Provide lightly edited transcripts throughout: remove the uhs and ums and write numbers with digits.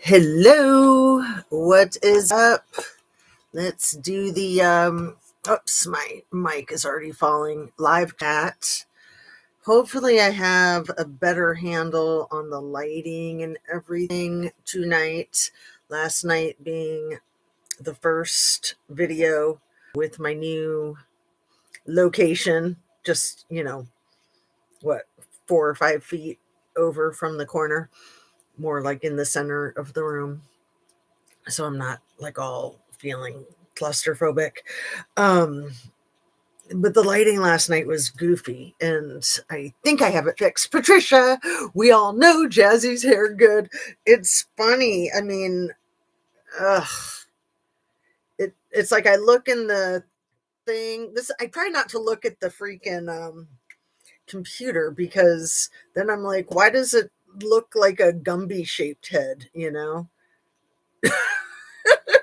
Hello, what is up? Let's do the oops, my mic is already falling. Live chat. Hopefully I have a better handle on the lighting and everything tonight. Last night being the first video with my new location, just, what, 4 or 5 feet over from the corner, more like in the center of the room. So I'm not like all feeling claustrophobic. Um, but the lighting last night was goofy, and I think I have it fixed. Patricia, we all know Jazzy's hair good. It's funny. I mean, ugh, it's like I look in the thing. I try not to look at the freaking computer, because then I'm like, why does it look like a Gumby shaped head? If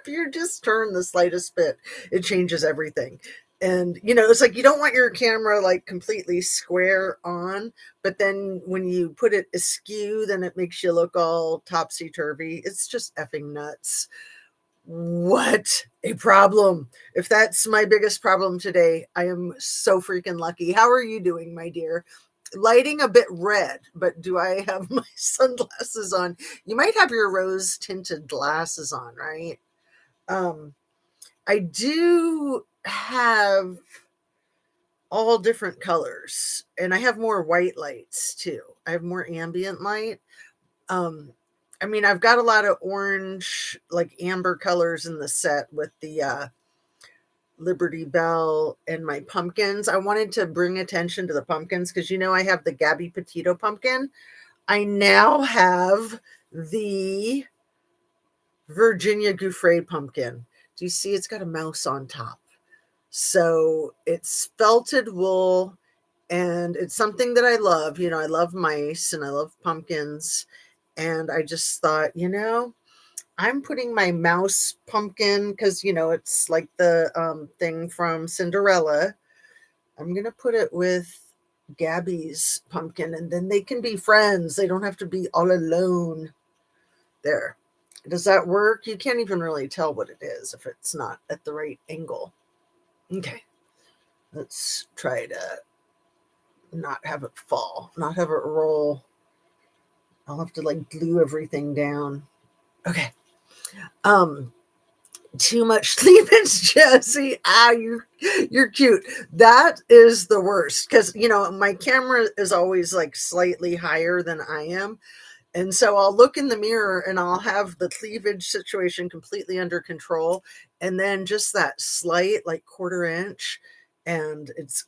you just turn the slightest bit, it changes everything. And it's like you don't want your camera like completely square on, but then when you put it askew, then it makes you look all topsy-turvy. It's just effing nuts. What a problem. If that's my biggest problem today, I am so freaking lucky. How are you doing, my dear? Lighting a bit red, but do I have my sunglasses on? You might have your rose tinted glasses on, right? I do have all different colors, and I have more white lights too. I have more ambient light. Um, I mean, I've got a lot of orange, like amber colors in the set with the Liberty Bell and my pumpkins. I wanted to bring attention to the pumpkins because I have the Gabby Petito pumpkin. I now have the Virginia Gouffre pumpkin. Do you see it's got a mouse on top? So it's felted wool, and it's something that I love. I love mice and I love pumpkins. And I just thought, I'm putting my mouse pumpkin, because, it's like the thing from Cinderella. I'm going to put it with Gabby's pumpkin, and then they can be friends. They don't have to be all alone. There. Does that work? You can't even really tell what it is if it's not at the right angle. Okay. Let's try to not have it fall, not have it roll. I'll have to like glue everything down. Okay. Too much cleavage, Jesse. You're cute. That is the worst, because my camera is always like slightly higher than I am. And so I'll look in the mirror and I'll have the cleavage situation completely under control. And then just that slight, like 1/4 inch. And it's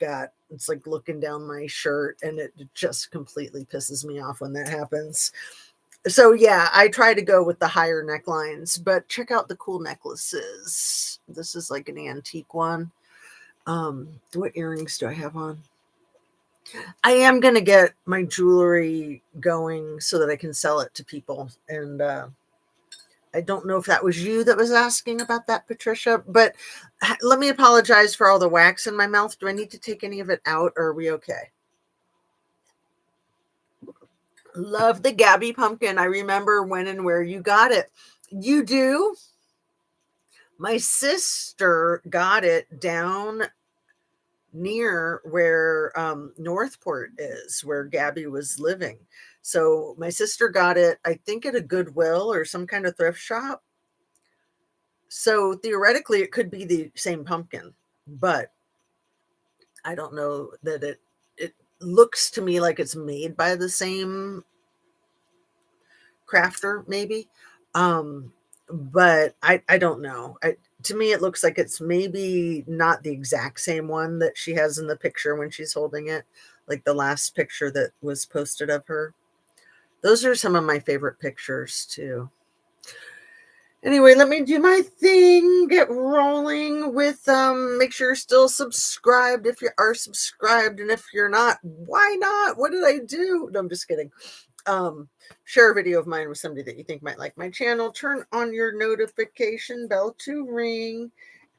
like looking down my shirt, and it just completely pisses me off when that happens. So yeah, I try to go with the higher necklines, but check out the cool necklaces. This is like an antique one. What earrings do I have on? I am going to get my jewelry going so that I can sell it to people. And I don't know if that was you that was asking about that, Patricia, but let me apologize for all the wax in my mouth. Do I need to take any of it out, or are we okay? Love the Gabby pumpkin. I remember when and where you got it. You do? My sister got it down near where Northport is, where Gabby was living. So my sister got it, I think, at a Goodwill or some kind of thrift shop. So theoretically, it could be the same pumpkin, but I don't know that it looks to me like it's made by the same crafter, maybe. But I don't know. To me, it looks like it's maybe not the exact same one that she has in the picture when she's holding it, like the last picture that was posted of her. Those are some of my favorite pictures too. Anyway, let me do my thing, get rolling with make sure you're still subscribed if you are subscribed, and if you're not, why not? What did I do? No, I'm just kidding. Share a video of mine with somebody that you think might like my channel. Turn on your notification bell to ring,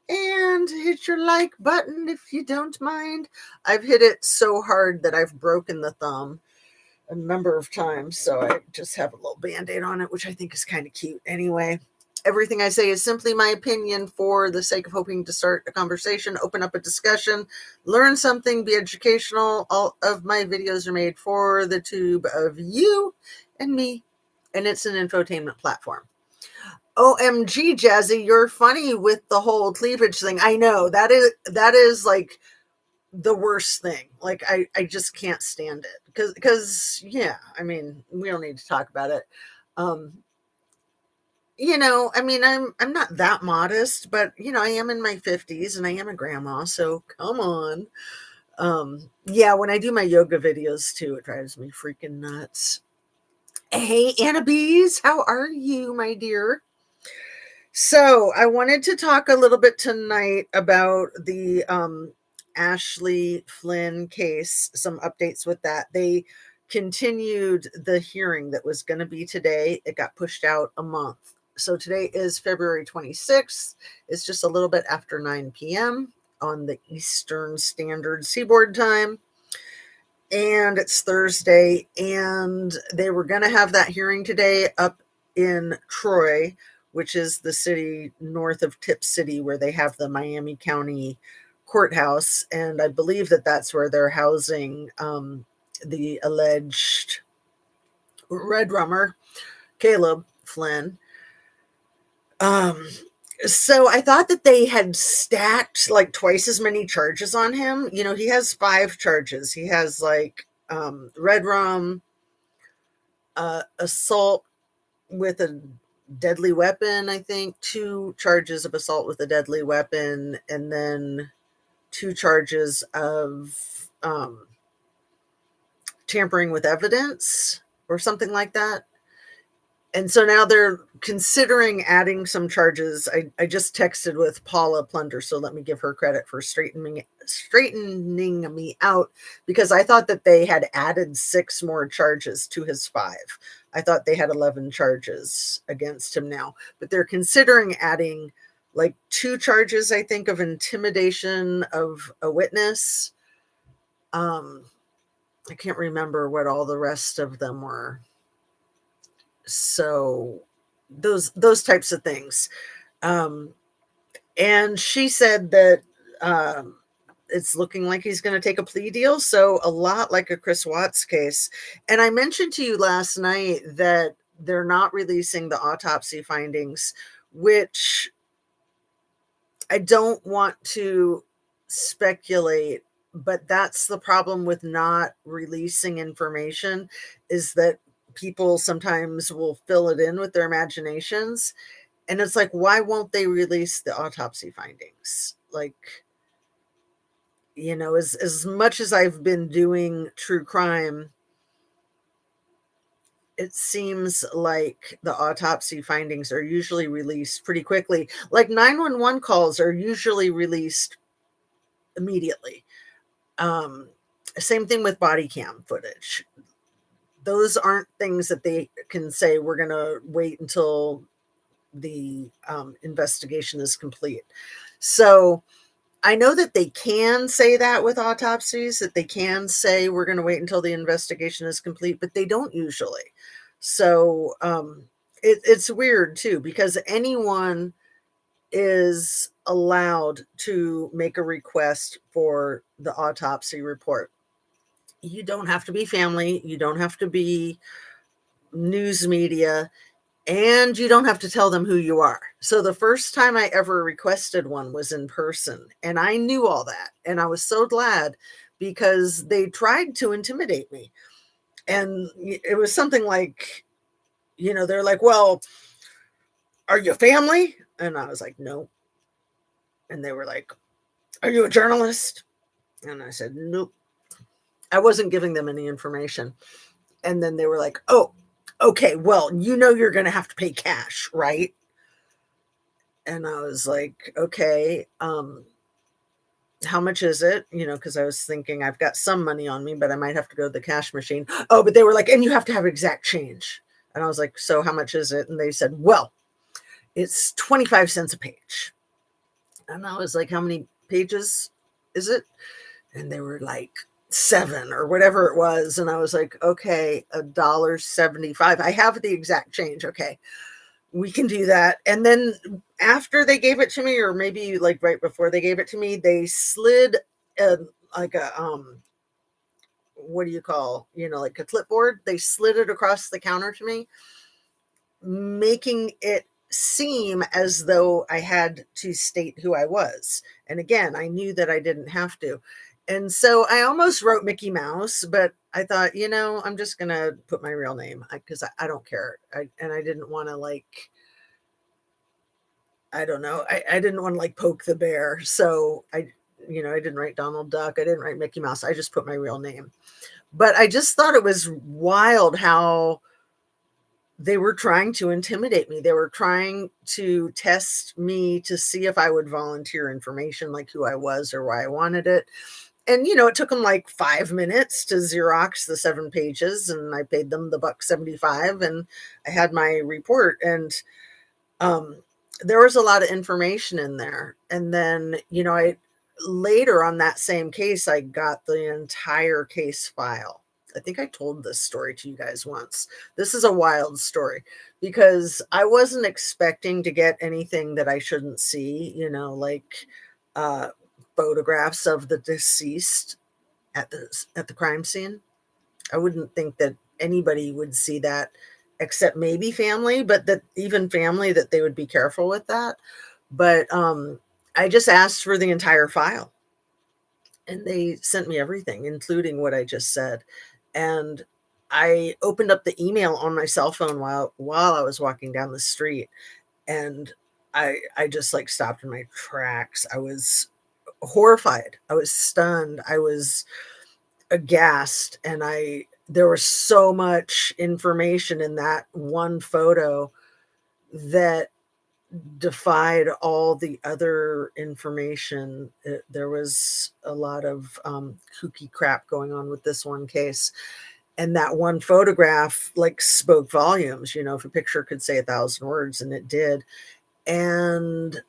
and hit your like button if you don't mind. I've hit it so hard that I've broken the thumb, a number of times. So I just have a little Band-Aid on it, which I think is kind of cute. Anyway, everything I say is simply my opinion for the sake of hoping to start a conversation, open up a discussion, learn something, be educational. All of my videos are made for the tube of you and me, and it's an infotainment platform. OMG, Jazzy, you're funny with the whole cleavage thing. I know that is like the worst thing. Like I just can't stand it because yeah, I mean, we don't need to talk about it. Um, I mean, I'm not that modest, but I am in my 50s and I am a grandma, so come on. Yeah, when I do my yoga videos too, it drives me freaking nuts. Hey, Anna Bees, how are you, my dear? So I wanted to talk a little bit tonight about the Ashley Flynn case, some updates with that. They continued the hearing that was going to be today. It got pushed out a month. So today is February 26th. It's just a little bit after 9 p.m. on the Eastern Standard Seaboard time. And it's Thursday. And they were going to have that hearing today up in Troy, which is the city north of Tip City where they have the Miami County courthouse. And I believe that that's where they're housing the alleged Red Rummer, Caleb Flynn. So I thought that they had stacked like twice as many charges on him. He has 5 charges. He has like red rum, assault with a deadly weapon, I think, 2 charges of assault with a deadly weapon, and then 2 charges of tampering with evidence or something like that. And so now they're considering adding some charges. I just texted with Paula Plunder, so let me give her credit for straightening me out, because I thought that they had added 6 more charges to his 5. I thought they had 11 charges against him now, but they're considering adding like 2 charges, I think, of intimidation of a witness. I can't remember what all the rest of them were. So those types of things. And she said that it's looking like he's going to take a plea deal. So a lot like a Chris Watts case. And I mentioned to you last night that they're not releasing the autopsy findings, which I don't want to speculate, but that's the problem with not releasing information, is that people sometimes will fill it in with their imaginations. And it's like, why won't they release the autopsy findings? Like, as much as I've been doing true crime, it seems like the autopsy findings are usually released pretty quickly. Like 911 calls are usually released immediately. Same thing with body cam footage. Those aren't things that they can say, we're going to wait until the investigation is complete. So I know that they can say that with autopsies, that they can say we're going to wait until the investigation is complete, but they don't usually. So it's weird too, because anyone is allowed to make a request for the autopsy report. You don't have to be family. You don't have to be news media. And you don't have to tell them who you are. So the first time I ever requested one was in person. And I knew all that. And I was so glad, because they tried to intimidate me. And it was something like, they're like, well, are you family? And I was like, no. And they were like, are you a journalist? And I said, nope. I wasn't giving them any information. And then they were like, oh, okay, well, you're going to have to pay cash, right? And I was like, okay, how much is it? Because I was thinking I've got some money on me, but I might have to go to the cash machine. Oh, but they were like, and you have to have exact change. And I was like, so how much is it? And they said, well, it's 25 cents a page. And I was like, how many pages is it? And they were like, 7 or whatever it was. And I was like, okay, $1.75. I have the exact change. Okay, we can do that. And then after they gave it to me, or maybe like right before they gave it to me, they slid a, like a what do you call, like a clipboard. They slid it across the counter to me, making it seem as though I had to state who I was. And again, I knew that I didn't have to. And so I almost wrote Mickey Mouse, but I thought, I'm just going to put my real name because I don't care. And I didn't want to I don't know. I didn't want to poke the bear. So I didn't write Donald Duck. I didn't write Mickey Mouse. I just put my real name. But I just thought it was wild how they were trying to intimidate me. They were trying to test me to see if I would volunteer information, like who I was or why I wanted it. And, it took them like 5 minutes to Xerox the 7 pages, and I paid them the $1.75, and I had my report. And there was a lot of information in there. And then, I later on that same case, I got the entire case file. I think I told this story to you guys once. This is a wild story because I wasn't expecting to get anything that I shouldn't see, uh, photographs of the deceased at the crime scene. I wouldn't think that anybody would see that except maybe family, but that even family, that they would be careful with that. But I just asked for the entire file, and they sent me everything, including what I just said. And I opened up the email on my cell phone while I was walking down the street, and I just stopped in my tracks. I was horrified. I was stunned. I was aghast, and there was so much information in that one photo that defied all the other information. There was a lot of kooky crap going on with this one case. And that one photograph spoke volumes. If a picture could say 1,000 words, and it did. And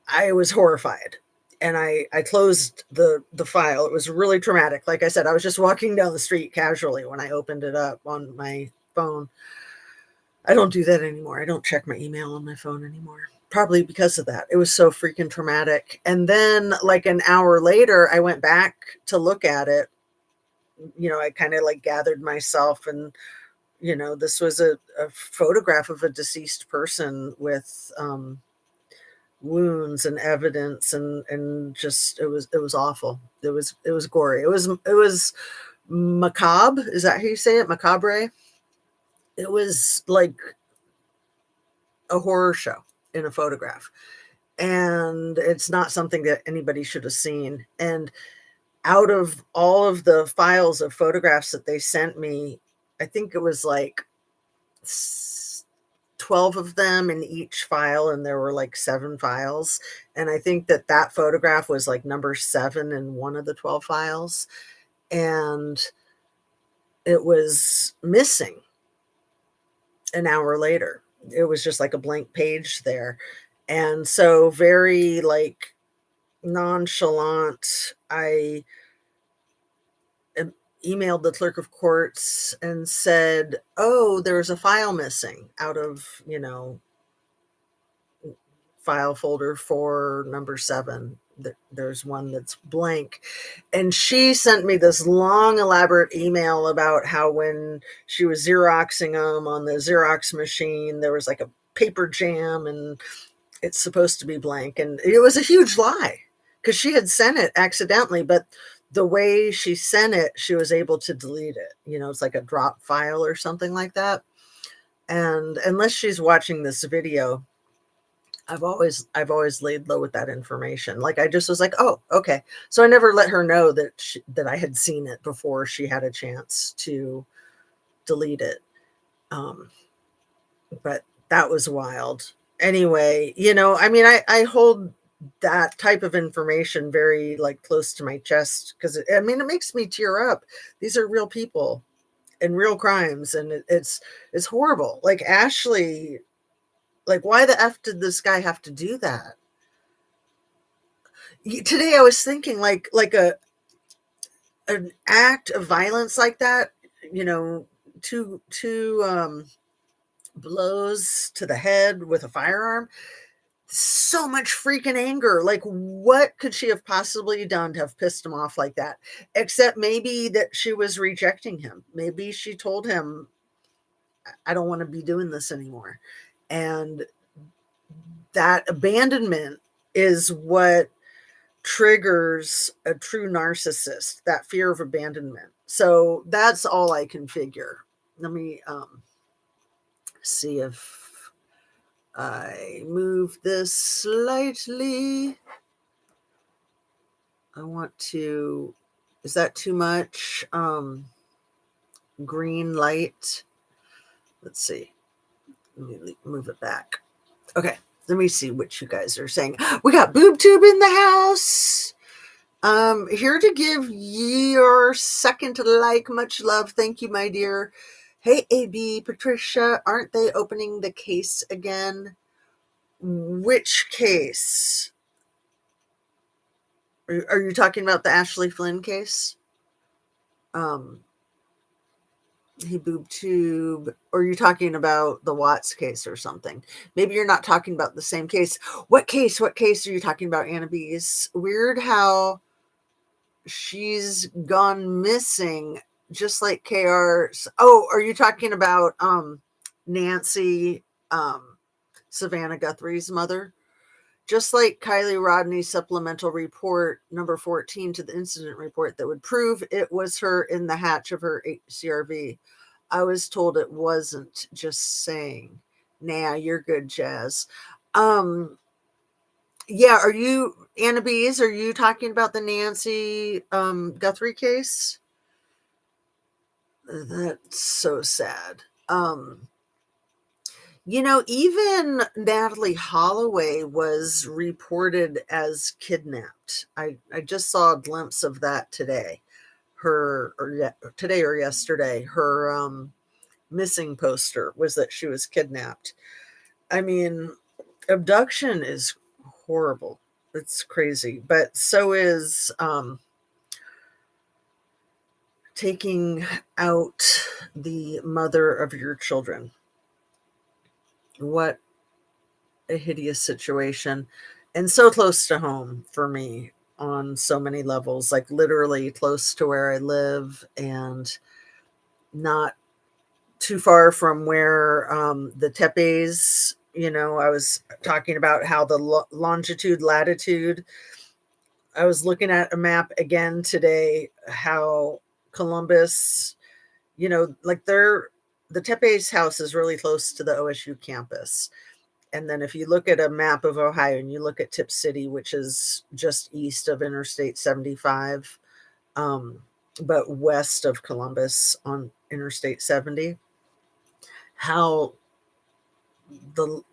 I was horrified. And I closed the file. It was really traumatic. Like I said, I was just walking down the street casually when I opened it up on my phone. I don't do that anymore. I don't check my email on my phone anymore. Probably because of that. It was so freaking traumatic. And then an hour later, I went back to look at it. I kind of gathered myself, and this was a photograph of a deceased person with wounds and evidence, and just it was awful. It was gory. It was macabre. Is that how you say it? Macabre. It was like a horror show in a photograph, and it's not something that anybody should have seen. And out of all of the files of photographs that they sent me, I think it was 12 of them in each file, and there were 7 files. And I think that photograph was number 7 in one of the 12 files, and it was missing an hour later. It was just a blank page there. And so very nonchalant, I emailed the clerk of courts and said, oh, there's a file missing out of, file folder for number 7. There's one that's blank. And she sent me this long, elaborate email about how when she was Xeroxing them on the Xerox machine, there was a paper jam, and it's supposed to be blank. And it was a huge lie because she had sent it accidentally, but the way she sent it, she was able to delete it. It's like a drop file or something like that. And unless she's watching this video, I've always laid low with that information. I just was oh, okay. So I never let her know that I had seen it before she had a chance to delete it. But that was wild. Anyway, I hold that type of information very close to my chest because it makes me tear up. These are real people and real crimes, and it's horrible. Ashley, why the F did this guy have to do that? Today I was thinking an act of violence like that, you know, two blows to the head with a firearm, so much freaking anger. Like, what could she have possibly done to have pissed him off like that? Except maybe that she was rejecting him. Maybe she told him, I don't want to be doing this anymore. And that abandonment is what triggers a true narcissist, that fear of abandonment. So that's all I can figure. Let me see if I move this slightly. I want to, is that too much? Green light. Let's see. Let me move it back. Okay. Let me see what you guys are saying. We got BoobTube in the house. Here to give your second like. Much love. Thank you, my dear. Hey, AB, Patricia, aren't they opening the case again? Which case? Are you talking about the Ashley Flynn case? Hey, BoobTube, or are you talking about the Watts case or something? Maybe you're not talking about the same case. What case? What case are you talking about, Anna B's? Weird how she's gone missing, just like KR's. Oh, are you talking about Nancy, Savannah Guthrie's mother? Just like Kylie Rodney's supplemental report number 14 to the incident report that would prove it was her in the hatch of her CRV. I was told it wasn't. Just saying. Nah, you're good, Jazz. Yeah, are you, Anna B's, are you talking about the Nancy Guthrie case? That's so sad. You know, even Natalie Holloway was reported as kidnapped. I just saw a glimpse of that today. Today or yesterday, her missing poster was that she was kidnapped. I mean, abduction is horrible. It's crazy. But so is taking out the mother of your children. What a hideous situation, and so close to home for me on so many levels, like literally close to where I live and not too far from where the tepes, you know, I was talking about how the longitude, latitude. I was looking at a map again today, how Columbus, you know, like the Tepe's house is really close to the OSU campus. And then if you look at a map of Ohio and you look at Tip City, which is just east of Interstate 75, but west of Columbus on Interstate 70, how the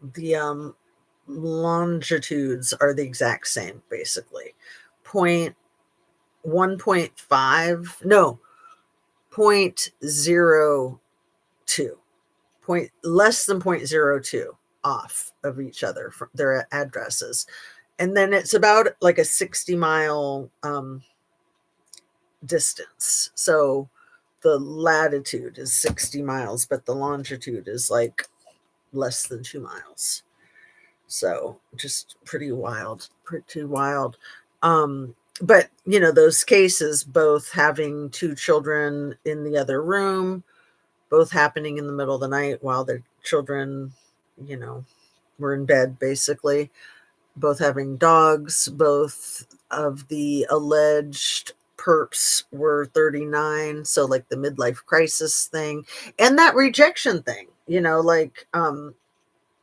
longitudes are the exact same, basically. Point 1.5, no, 0.02, less than 0.02 off of each other from their addresses. And then it's about like a 60-mile distance. So the latitude is 60 miles, but the longitude is like less than 2 miles. So just pretty wild, pretty wild. But you know, those cases, both having two children in the other room, both happening in the middle of the night while their children, you know, were in bed, basically, both having dogs, both of the alleged perps were 39. So like the midlife crisis thing and that rejection thing, you know, like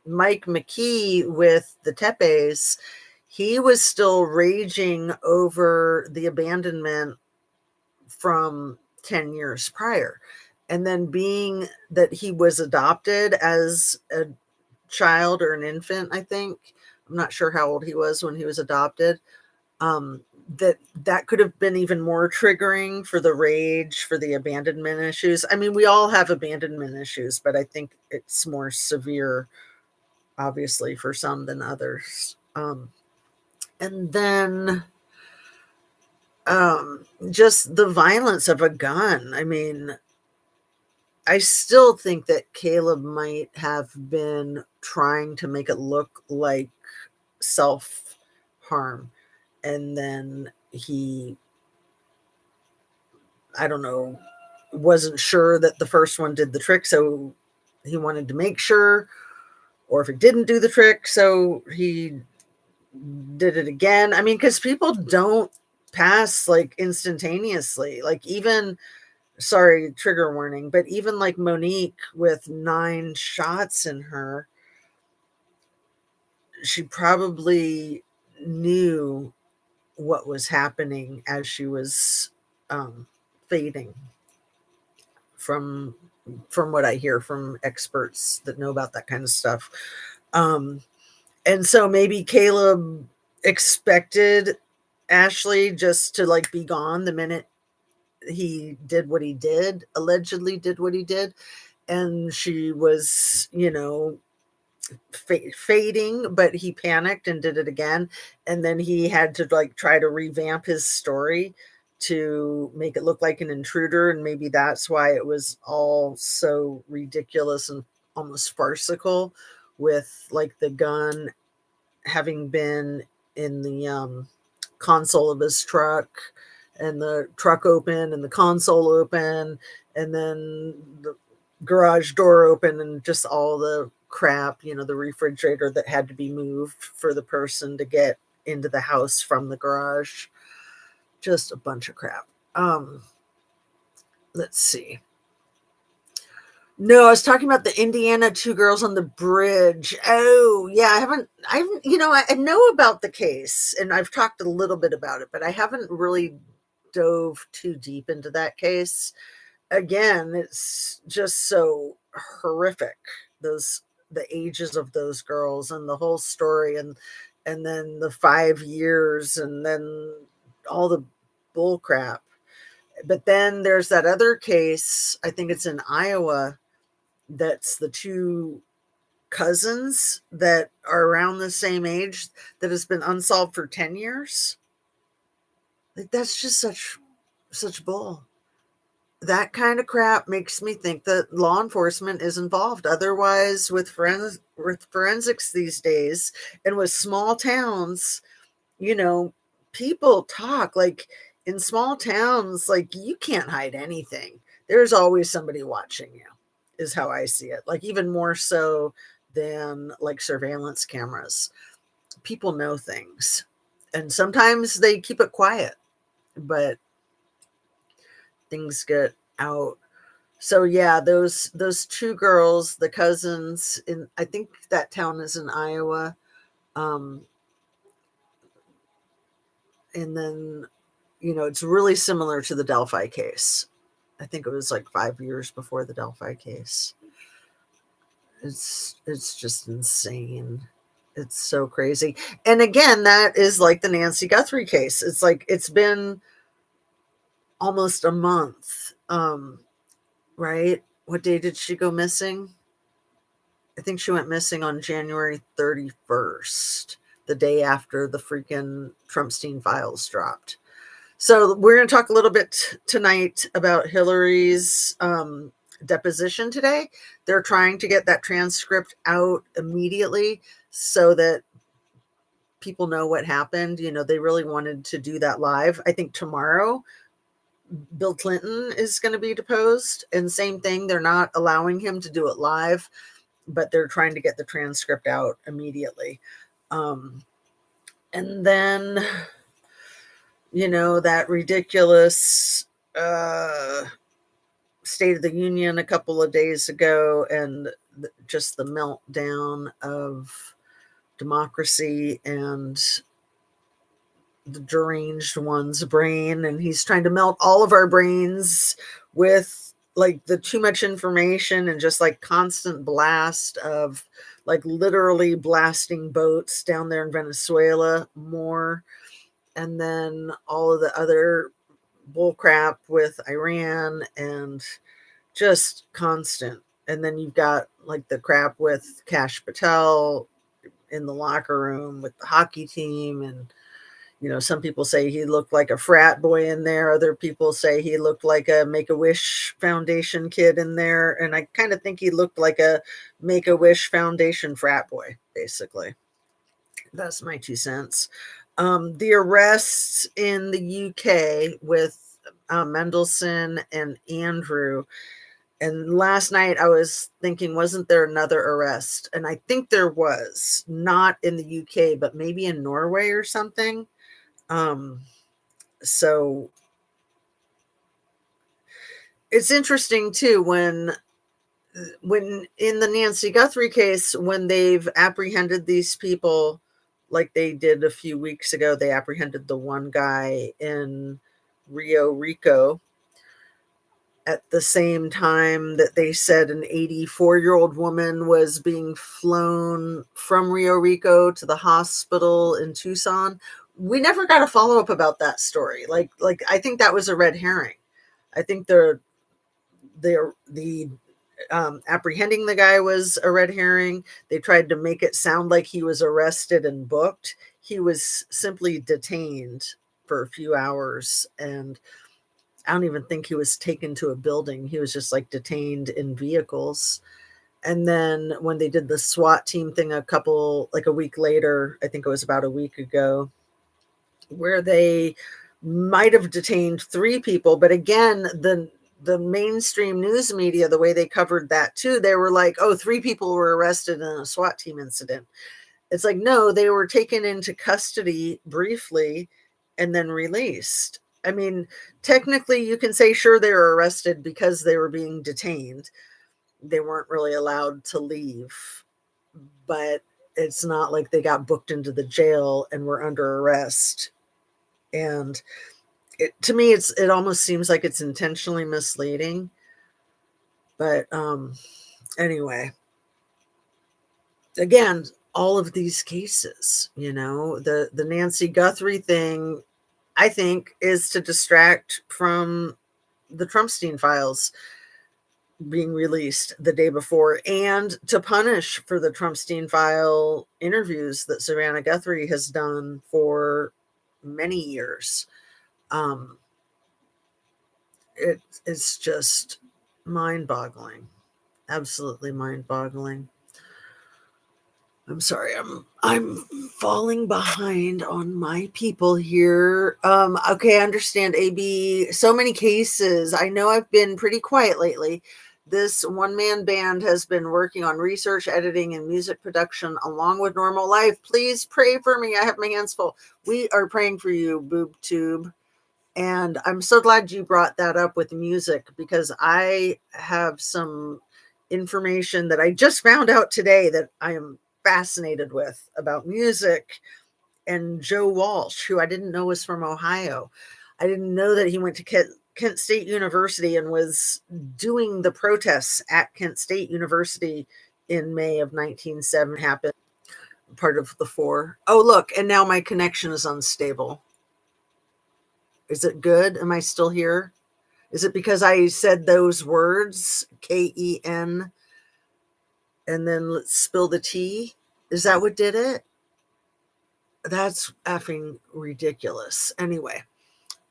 Mike McKee with the Tepes, he was still raging over the abandonment from 10 years prior. And then being that he was adopted as a child or an infant, I think, I'm not sure how old he was when he was adopted, that could have been even more triggering for the rage, for the abandonment issues. I mean, we all have abandonment issues, but I think it's more severe, obviously, for some than others. And then Just the violence of a gun. I mean, I still think that Caleb might have been trying to make it look like self harm. And then he, I don't know, wasn't sure that the first one did the trick. So he wanted to make sure, or if it didn't do the trick, so he did it again. I mean, because people don't pass like instantaneously. Like, even, sorry, trigger warning, but even like Monique with 9 shots in her, she probably knew what was happening as she was fading, from what I hear from experts that know about that kind of stuff. Um, and so maybe Caleb expected Ashley just to like be gone the minute he did what he did, allegedly did what he did, and she was, fading, but he panicked and did it again. And then he had to like try to revamp his story to make it look like an intruder. And maybe that's why it was all so ridiculous and almost farcical, with like the gun having been in the console of his truck, and the truck open and the console open, and then the garage door open, and just all the crap, the refrigerator that had to be moved for the person to get into the house from the garage. Just a bunch of crap. Let's see. No, I was talking about the Indiana two girls on the bridge. Oh, yeah, I know about the case, and I've talked a little bit about it, but I haven't really dove too deep into that case. Again, it's just so horrific. The ages of those girls and the whole story, and then the 5 years, and then all the bull crap. But then there's that other case, I think it's in Iowa, that's the two cousins that are around the same age, that has been unsolved for 10 years. Like, that's just such bull. That kind of crap makes me think that law enforcement is involved. Otherwise, with forensics these days, and with small towns, you know, people talk like, in small towns, like, you can't hide anything. There's always somebody watching you, is how I see it. Like, even more so than like surveillance cameras. People know things, and sometimes they keep it quiet, but things get out. So yeah, those two girls, the cousins, in, I think that town is in Iowa. Um, and then, it's really similar to the Delphi case. I think it was like 5 years before the Delphi case. It's just insane. It's so crazy. And again, that is like the Nancy Guthrie case. It's like, it's been almost a month. Right? What day did she go missing? I think she went missing on January 31st, the day after the freaking Trumpstein files dropped. So we're going to talk a little bit tonight about Hillary's deposition today. They're trying to get that transcript out immediately so that people know what happened. They really wanted to do that live. I think tomorrow Bill Clinton is going to be deposed, and same thing. They're not allowing him to do it live, but they're trying to get the transcript out immediately. And then, that ridiculous State of the Union a couple of days ago, and just the meltdown of democracy and the deranged one's brain. And he's trying to melt all of our brains with like the too much information, and just like constant blast of like literally blasting boats down there in Venezuela more. And then all of the other bullcrap with Iran, and just constant. And then you've got like the crap with Cash Patel in the locker room with the hockey team. And Some people say he looked like a frat boy in there. Other people say he looked like a Make-A-Wish Foundation kid in there. And I kind of think he looked like a Make-A-Wish Foundation frat boy, basically. That's my 2 cents. The arrests in the UK with Mendelsohn and Andrew. And last night I was thinking, wasn't there another arrest? And I think there was, not in the UK, but maybe in Norway or something. Um, so it's interesting too when in the Nancy Guthrie case, when they've apprehended these people, like they did a few weeks ago, they apprehended the one guy in Rio Rico at the same time that they said an 84-year-old woman was being flown from Rio Rico to the hospital in Tucson. We never got a follow-up about that story. Like I think that was a red herring. I think the apprehending the guy was a red herring. They tried to make it sound like he was arrested and booked. He was simply detained for a few hours, and I don't even think he was taken to a building. He was just like detained in vehicles. And then when they did the SWAT team thing like a week later, I think it was about a week ago, where they might have detained 3 people. But again, the mainstream news media, the way they covered that too, they were like, oh, 3 people were arrested in a SWAT team incident. It's like, no, they were taken into custody briefly and then released. I mean, technically you can say, sure, they were arrested because they were being detained. They weren't really allowed to leave, but it's not like they got booked into the jail and were under arrest. And to me, it almost seems like it's intentionally misleading. But anyway, again, all of these cases, the Nancy Guthrie thing, I think, is to distract from the Trumpstein files being released the day before, and to punish for the Trumpstein file interviews that Savannah Guthrie has done for many years. It's just mind-boggling, absolutely mind-boggling. I'm sorry, I'm falling behind on my people here. Okay, I understand, AB. So many cases. I know I've been pretty quiet lately. This one-man band has been working on research, editing, and music production along with normal life. Please pray for me. I have my hands full. We are praying for you, Boob Tube. And I'm so glad you brought that up with music, because I have some information that I just found out today that I am fascinated with about music. And Joe Walsh, who I didn't know was from Ohio. I didn't know that he went to Kent State University and was doing the protests at Kent State University in May of 1970. Happened, part of the 4. Oh, look, and now my connection is unstable. Is it good? Am I still here? Is it because I said those words, Ken, and then let's spill the tea? Is that what did it? That's effing ridiculous. Anyway,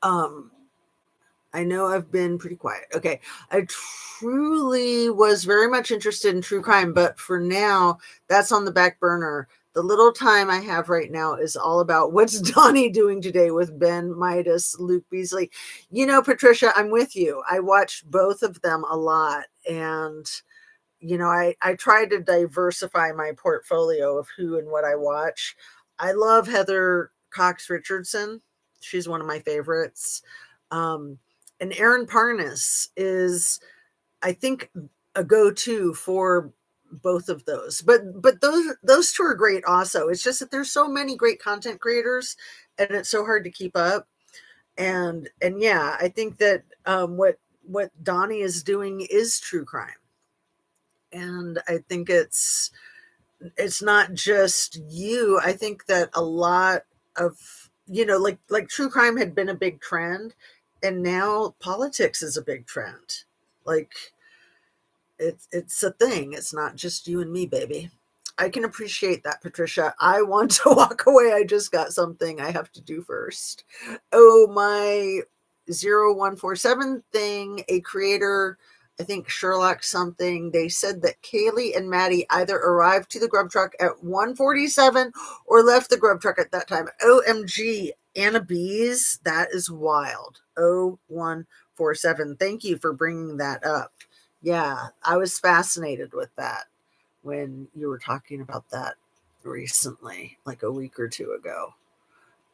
I know I've been pretty quiet. Okay. I truly was very much interested in true crime, but for now, that's on the back burner. The little time I have right now is all about what's Donnie doing today with Ben Midas, Luke Beasley. Patricia, I'm with you. I watched both of them a lot. And, I try to diversify my portfolio of who and what I watch. I love Heather Cox Richardson. She's one of my favorites. And Aaron Parnas is, I think, a go-to for both of those. But those 2 are great also. It's just that there's so many great content creators, and it's so hard to keep up. And yeah, I think that what Donnie is doing is true crime. And I think it's not just you. I think that a lot of, like true crime had been a big trend, and now politics is a big trend. Like it's a thing. It's not just you and me, baby. I can appreciate that, Patricia. I want to walk away. I just got something I have to do first. Oh, my 0147 thing, a creator, I think Sherlock something, they said that Kaylee and Maddie either arrived to the grub truck at 1:47 or left the grub truck at that time. OMG, Anna Bees, that is wild. 0147. Thank you for bringing that up. Yeah, I was fascinated with that when you were talking about that recently, like a week or two ago.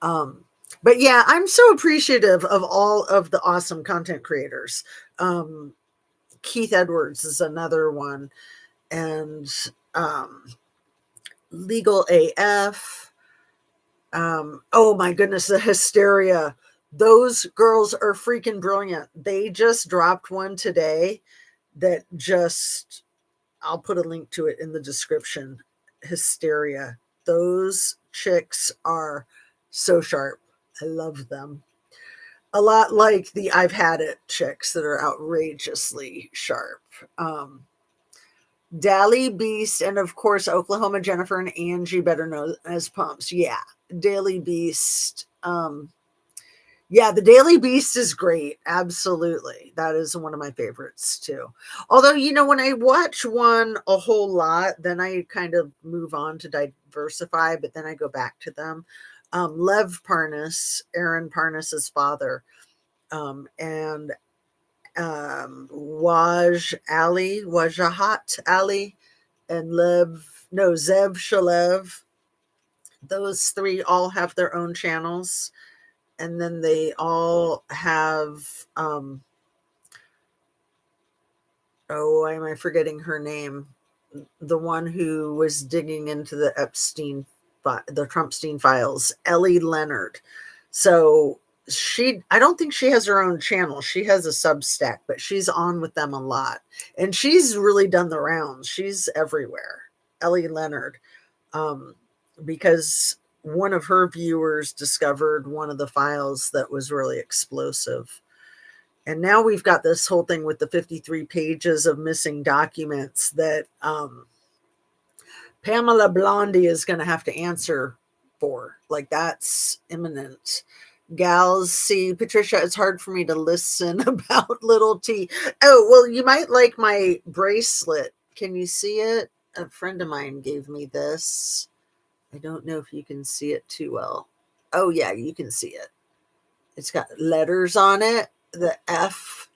Um, but yeah, I'm so appreciative of all of the awesome content creators. Um, Keith Edwards is another one, and um, Legal AF. Oh my goodness, the Hysteria. Those girls are freaking brilliant. They just dropped one today that just, I'll put a link to it in the description. Hysteria. Those chicks are so sharp. I love them. A lot like the I've Had It chicks that are outrageously sharp. Dally Beast, and of course, Oklahoma Jennifer and Angie, better known as Pumps. Yeah, Daily Beast. Yeah, the Daily Beast is great. Absolutely. That is one of my favorites too. Although, when I watch one a whole lot, then I kind of move on to diversify, but then I go back to them. Lev Parnas, Aaron Parnas's father, and Wajahat Ali, and Zev Shalev. Those three all have their own channels. And then they all have, why am I forgetting her name? The one who was digging into the Trumpstein files, Ellie Leonard. So I don't think she has her own channel. She has a Substack, but she's on with them a lot. And she's really done the rounds. She's everywhere. Ellie Leonard. Because one of her viewers discovered one of the files that was really explosive. And now we've got this whole thing with the 53 pages of missing documents that Pamela Blondie is going to have to answer for. Like, that's imminent. Gals, see, Patricia, it's hard for me to listen about little T. Oh, well, you might like my bracelet. Can you see it? A friend of mine gave me this. I don't know if you can see it too well. Oh, yeah, you can see it. It's got letters on it, the F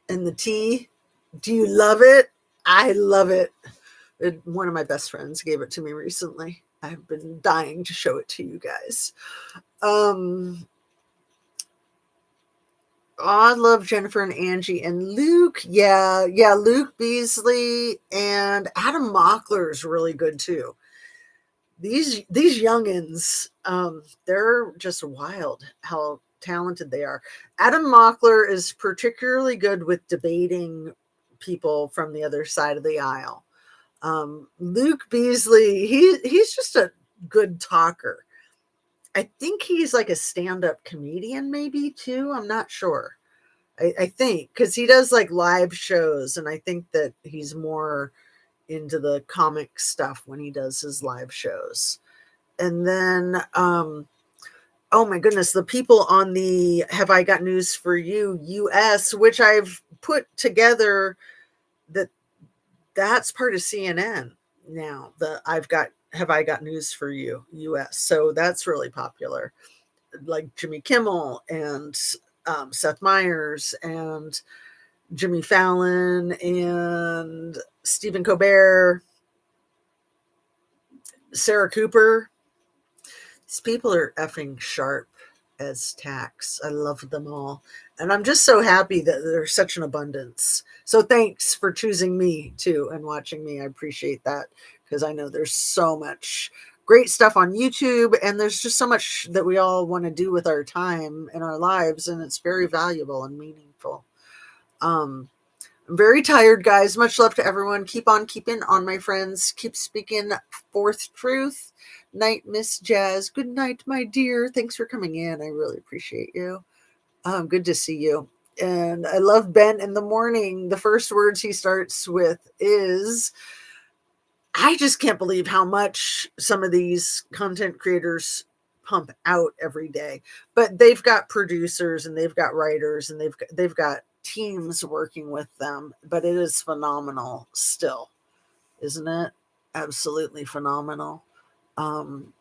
and the T. Do you love it? I love it. One of my best friends gave it to me recently. I've been dying to show it to you guys. I love Jennifer and Angie and Luke. Yeah, Luke Beasley and Adam Mockler is really good too. These youngins, they're just wild how talented they are. Adam Mockler is particularly good with debating people from the other side of the aisle. Luke Beasley, he's just a good talker. I think he's like a stand-up comedian maybe too. I'm not sure. I think because he does like live shows, and I think that he's more into the comic stuff when he does his live shows. And then oh my goodness, the people on the Have I Got News for You US, which I've put together, that's part of CNN now. Have I Got News for You US. So that's really popular. Like Jimmy Kimmel and Seth Meyers and Jimmy Fallon and Stephen Colbert, Sarah Cooper. These people are effing sharp as tacks. I love them all. And I'm just so happy that there's such an abundance. So thanks for choosing me too and watching me. I appreciate that because I know there's so much great stuff on YouTube, and there's just so much that we all want to do with our time and our lives, and it's very valuable and meaningful. I'm very tired, guys. Much love to everyone. Keep on keeping on, my friends. Keep speaking forth truth. Night, Miss Jazz. Good night, my dear. Thanks for coming in. I really appreciate you. Good to see you. And I love Ben in the morning. The first words he starts with is, I I just can't believe how much some of these content creators pump out every day. But they've got producers and they've got writers and they've got teams working with them. But it is phenomenal still, isn't it? Absolutely phenomenal. Um,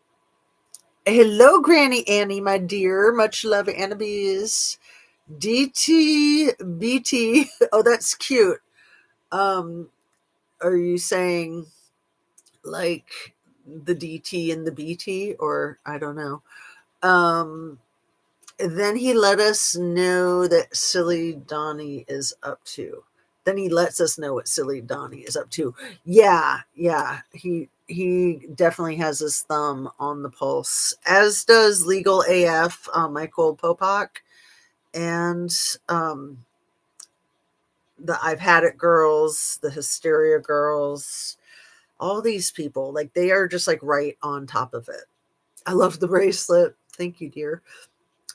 Hello, Granny Annie, my dear. Much love, Annabees. DTBT. Oh, that's cute. Um, are you saying like the DT and the BT, or I don't know. Um, then he let us know that Silly Donnie is up to. Then he lets us know what Silly Donnie is up to. Yeah, yeah. He definitely has his thumb on the pulse, as does Legal AF, Michael Popak, and um, the I've Had It girls, the Hysteria girls, all these people. Like they are just like right on top of it. I love the bracelet. Thank you, dear.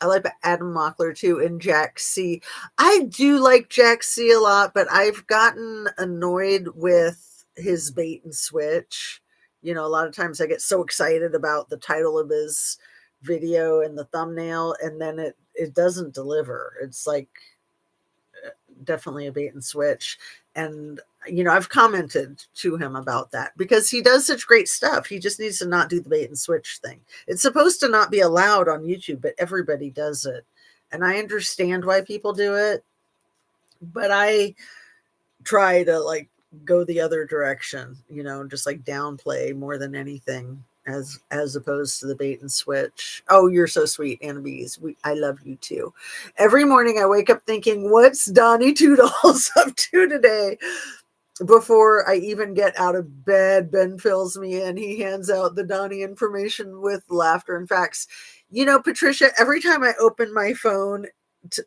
I like Adam Mockler too, and Jack C. I do like Jack C a lot, but I've gotten annoyed with his bait and switch. You know, a lot of times I get so excited about the title of his video and the thumbnail, and then it doesn't deliver. It's like definitely a bait and switch. And you know, I've commented to him about that because he does such great stuff. He just needs to not do the bait and switch thing. It's supposed to not be allowed on YouTube, but everybody does it. And I understand why people do it, but I try to like go the other direction, you know, just like downplay more than anything as opposed to the bait and switch. Oh, you're so sweet, Annabese. I love you too. Every morning I wake up thinking, what's Donnie Toodles up to today? Before I even get out of bed, Ben fills me in. He hands out the Donnie information with laughter and facts. You know, Patricia, every time I open my phone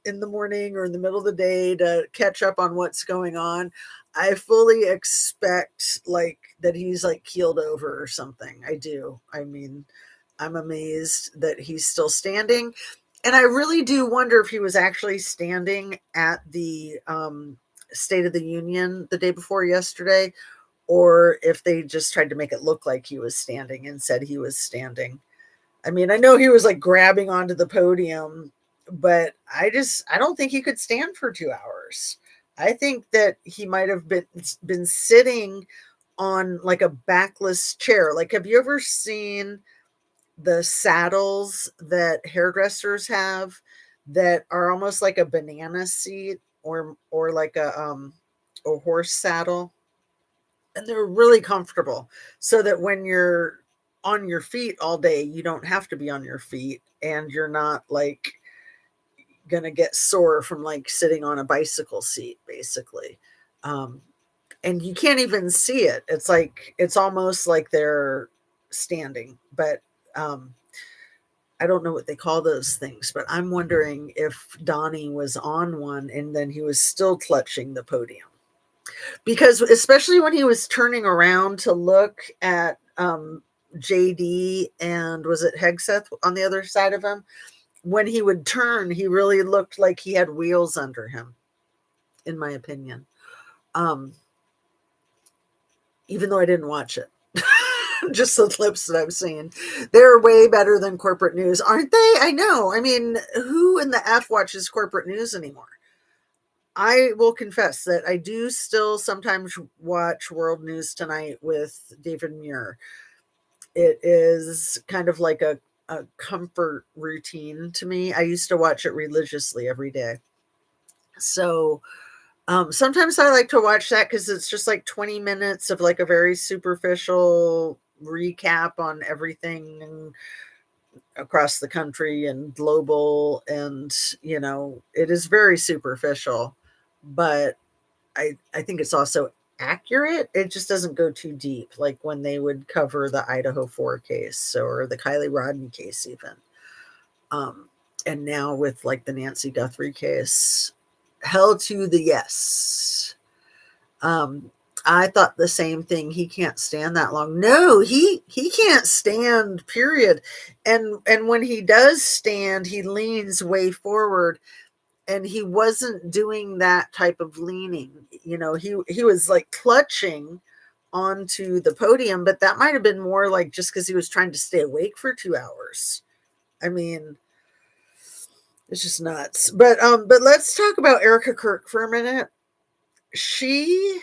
in the morning or in the middle of the day to catch up on what's going on, I fully expect like that he's like keeled over or something. I do. I mean, I'm amazed that he's still standing. And I really do wonder if he was actually standing at the State of the Union the day before yesterday, or if they just tried to make it look like he was standing and said he was standing. I mean, I know he was like grabbing onto the podium, but I don't think he could stand for 2 hours. I think that he might have been sitting on like a backless chair. Like, have you ever seen the saddles that hairdressers have that are almost like a banana seat or like a horse saddle? And they're really comfortable so that when you're on your feet all day, you don't have to be on your feet and you're not like gonna get sore from like sitting on a bicycle seat, basically. Um, and you can't even see it. It's like it's almost like they're standing, but I don't know what they call those things, but I'm wondering if Donnie was on one and then he was still clutching the podium. Because especially when he was turning around to look at JD and was it Hegseth on the other side of him, when he would turn, he really looked like he had wheels under him, in my opinion. Um, even though I didn't watch it. Just the clips that I've seen. They're way better than corporate news, aren't they? I know. I mean, who in the F watches corporate news anymore? I will confess that I do still sometimes watch World News Tonight with David Muir. It is kind of like a comfort routine to me. I used to watch it religiously every day. So sometimes I like to watch that because it's just like 20 minutes of like a very superficial recap on everything across the country and global. And, you know, it is very superficial, but I think it's also accurate. It just doesn't go too deep, like when they would cover the Idaho 4 case or the Kylie Rodney case, even. Um, and now with like the Nancy Guthrie case, hell to the yes. Um, I thought the same thing. He can't stand that long. No, he can't stand, period. And when he does stand, he leans way forward, and he wasn't doing that type of leaning. You know, he was like clutching onto the podium, but that might have been more like just because he was trying to stay awake for 2 hours. I mean, it's just nuts. But let's talk about Erica Kirk for a minute. She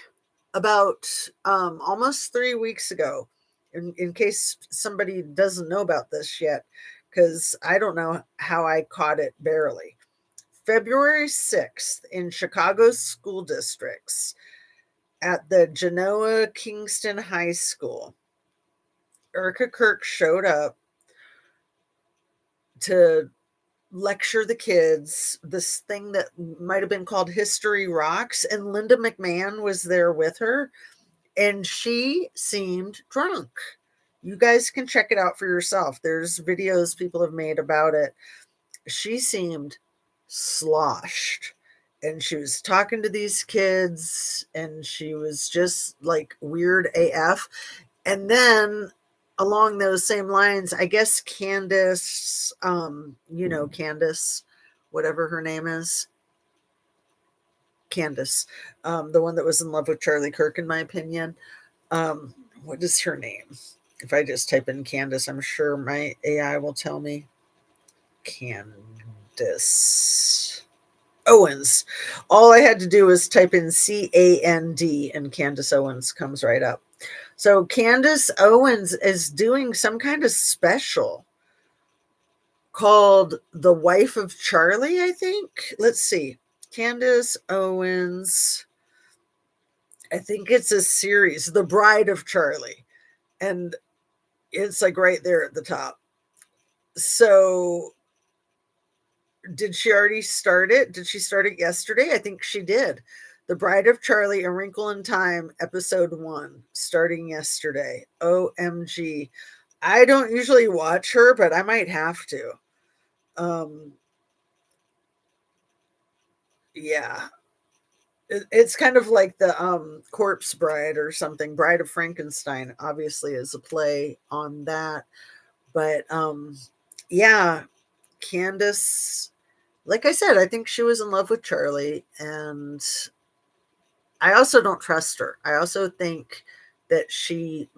about almost 3 weeks ago, in case somebody doesn't know about this yet, because I don't know how I caught it barely. February 6th in Chicago's school districts at the Genoa Kingston High School, Erica Kirk showed up to lecture the kids this thing that might have been called History Rocks, and Linda McMahon was there with her, and she seemed drunk. You guys can check it out for yourself. There's videos people have made about it. She seemed sloshed, and she was talking to these kids, and she was just like weird AF. And then along those same lines, I guess Candace, Candace, whatever her name is, Candace, the one that was in love with Charlie Kirk, in my opinion. What is her name? If I just type in Candace, I'm sure my AI will tell me. Candace Owens. All I had to do was type in CAND, and Candace Owens comes right up. So Candace Owens is doing some kind of special called The Wife of Charlie, I think. Let's see. Candace Owens. I think it's a series, The Bride of Charlie. And it's like right there at the top. So did she already start it? Did she start it yesterday? I think she did. The Bride of Charlie, A Wrinkle in Time, episode 1, starting yesterday. OMG. I don't usually watch her, but I might have to. Yeah. It's kind of like the Corpse Bride or something. Bride of Frankenstein, obviously, is a play on that. But yeah, Candace, like I said, I think she was in love with Charlie, and I also don't trust her. I also think that she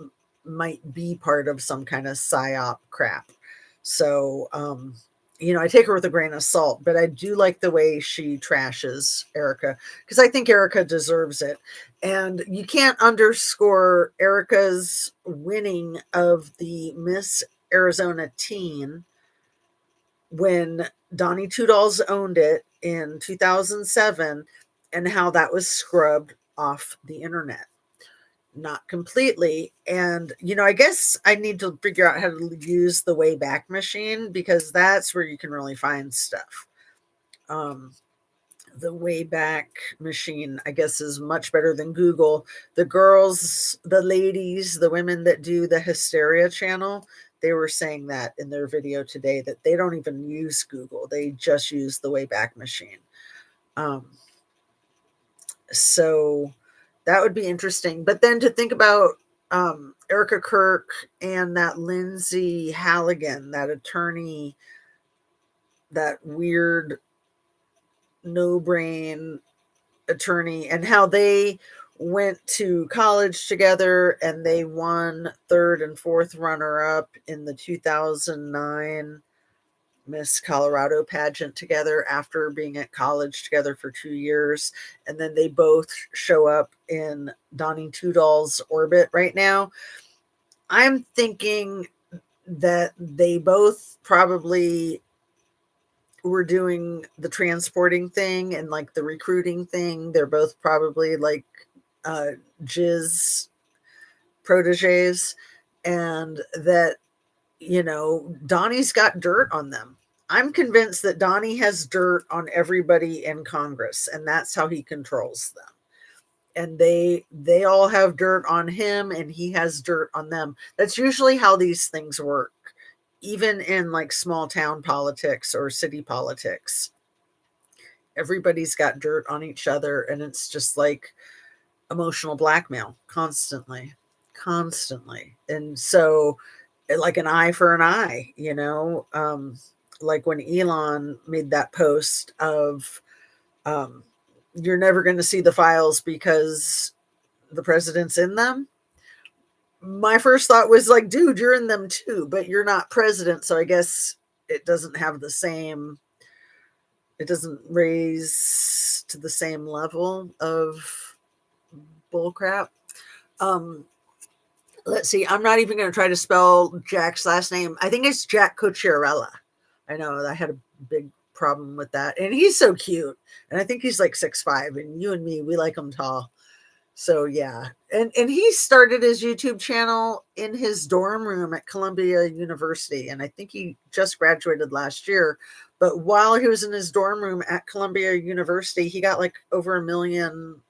might be part of some kind of psyop crap. So, I take her with a grain of salt, but I do like the way she trashes Erica, because I think Erica deserves it. And you can't underscore Erica's winning of the Miss Arizona Teen when Donnie Two Dolls owned it in 2007, and how that was scrubbed off the internet. Not completely. And, I guess I need to figure out how to use the Wayback Machine, because that's where you can really find stuff. The Wayback Machine, I guess, is much better than Google. The girls, the ladies, the women that do the Hysteria channel, they were saying that in their video today, that they don't even use Google. They just use the Wayback Machine. So that would be interesting. But then to think about Erica Kirk and that Lindsay Halligan, that attorney, that weird no brain attorney, and how they went to college together, and they won third and fourth runner up in the 2009 Miss Colorado pageant together after being at college together for 2 years. And then they both show up in Donnie Two Dolls orbit right now. I'm thinking that they both probably were doing the transporting thing and like the recruiting thing. They're both probably like Jizz proteges, and that Donnie's got dirt on them. I'm convinced that Donnie has dirt on everybody in Congress, and that's how he controls them. And they all have dirt on him, and he has dirt on them. That's usually how these things work, even in like small town politics or city politics. Everybody's got dirt on each other, and it's just like emotional blackmail constantly. And so, like an eye for an eye, like when Elon made that post of you're never going to see the files because the president's in them. my first thought was like, dude, you're in them too, but you're not president. So I guess it doesn't have the same, it doesn't raise to the same level of bullcrap. Um, let's see. I'm not even going to try to spell Jack's last name. I think it's Jack Cocchiarella. I know I had a big problem with that. And he's so cute. And I think he's like 6'5", and you and me, we like him tall. So yeah. And he started his YouTube channel in his dorm room at Columbia University. And I think he just graduated last year. But while he was in his dorm room at Columbia University, he got like over 1 million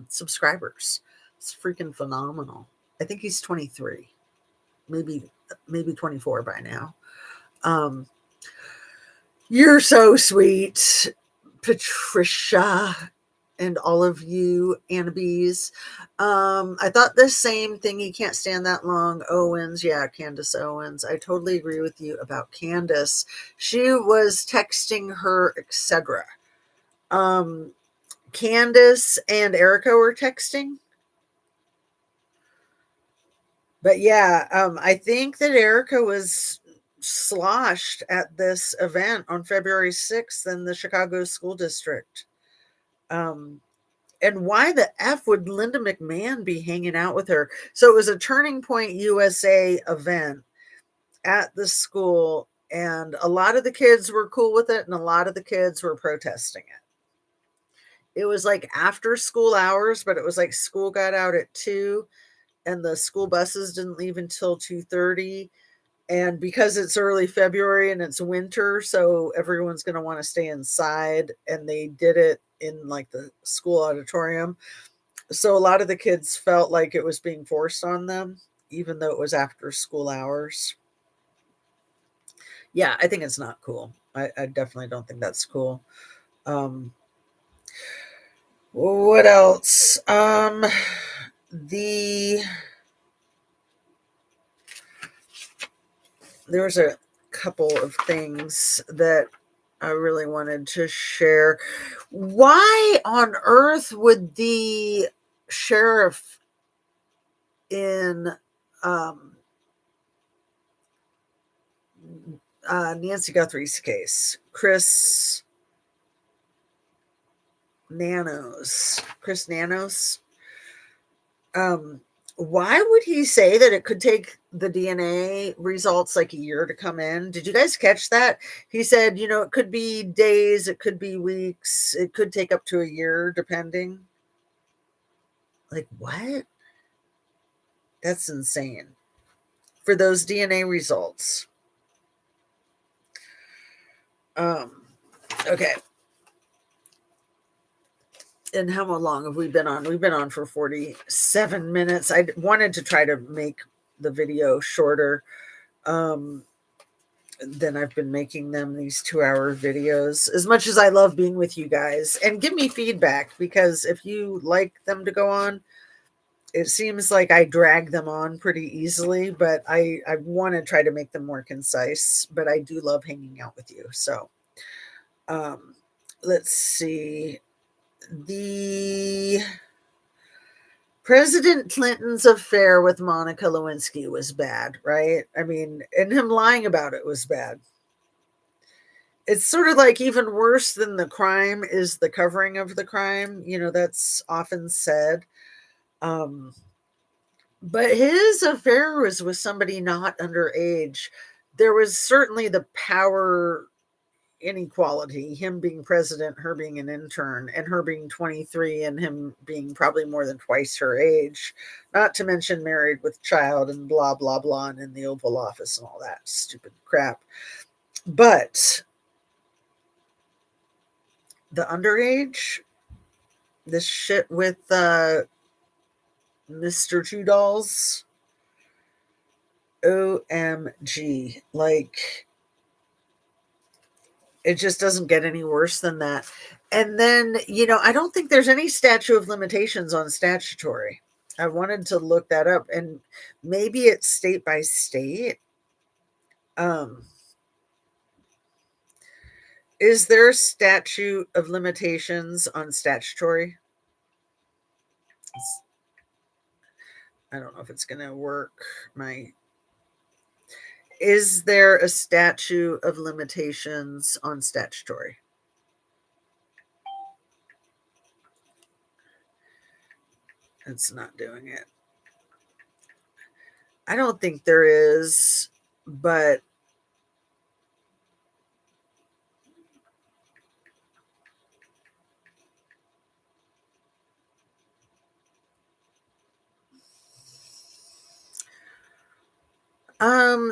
subscribers. It's freaking phenomenal. I think he's 23, maybe 24 by now. You're so sweet, Patricia, and all of you Annabes. I thought the same thing. You can't stand that long. Owens, yeah, Candace Owens. I totally agree with you about Candace. She was texting her, etc. Candace and Erica were texting. But yeah, I think that Erica was sloshed at this event on February 6th in the Chicago School District. And why the F would Linda McMahon be hanging out with her? So it was a Turning Point USA event at the school, and a lot of the kids were cool with it, and a lot of the kids were protesting it. It was like after school hours, but it was like school got out at 2, and the school buses didn't leave until 2:30. And because it's early February and it's winter, so everyone's going to want to stay inside, and they did it in like the school auditorium. So a lot of the kids felt like it was being forced on them, even though it was after school hours. Yeah, I think it's not cool. I definitely don't think that's cool. What else? The There was a couple of things that I really wanted to share. Why on earth would the sheriff in Nancy Guthrie's case, Chris Nanos, why would he say that it could take the DNA results like a year to come in? Did you guys catch that? He said, it could be days, it could be weeks, it could take up to a year, depending. Like, what? That's insane. For those DNA results. Okay. And how long have we been on? We've been on for 47 minutes. I wanted to try to make the video shorter than I've been making them, these 2-hour videos, as much as I love being with you guys. And give me feedback, because if you like them to go on, it seems like I drag them on pretty easily, but I want to try to make them more concise, but I do love hanging out with you. So let's see. The President Clinton's affair with Monica Lewinsky was bad, right? I mean, and him lying about it was bad. It's sort of like even worse than the crime is the covering of the crime. That's often said. But his affair was with somebody not underage. There was certainly the power inequality, him being president, her being an intern, and her being 23 and him being probably more than twice her age, not to mention married with child and blah blah blah, and in the Oval Office and all that stupid crap. But the underage, this shit with Mr. Two Dolls, OMG, like, it just doesn't get any worse than that. And then, I don't think there's any statute of limitations on statutory. I wanted to look that up, and maybe it's state by state. Is there a statute of limitations on statutory? I don't know if it's going to work. Is there a statute of limitations on statutory? It's not doing it. I don't think there is, but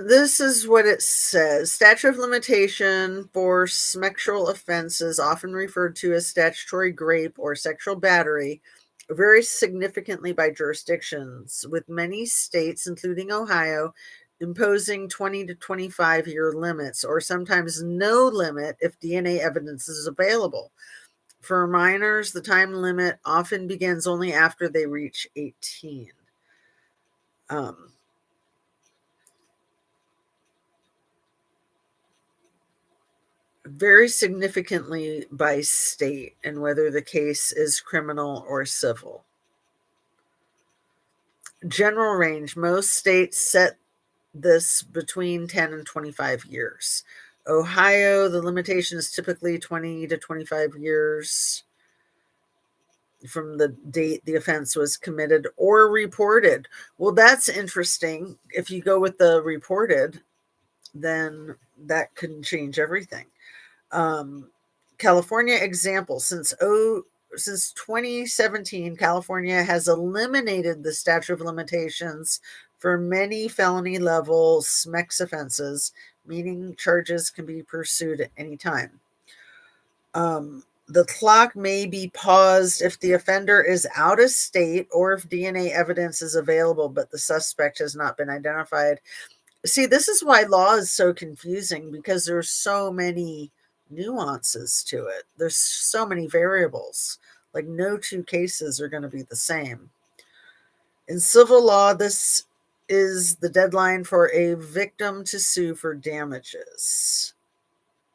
this is what it says. Statute of limitation for sexual offenses, often referred to as statutory rape or sexual battery, varies significantly by jurisdictions, with many states, including Ohio, imposing 20 to 25-year limits, or sometimes no limit if DNA evidence is available. For minors, the time limit often begins only after they reach 18. Um, Very significantly by state and whether the case is criminal or civil. General range, most states set this between 10 and 25 years. Ohio, the limitation is typically 20 to 25 years from the date the offense was committed or reported. Well, that's interesting. If you go with the reported, then that can change everything. California example, since 2017, California has eliminated the statute of limitations for many felony level SMEX offenses, meaning charges can be pursued at any time. The clock may be paused if the offender is out of state or if DNA evidence is available, but the suspect has not been identified. See, this is why law is so confusing, because there's so many nuances to it. There's so many variables. Like, no two cases are going to be the same. In civil law, this is the deadline for a victim to sue for damages.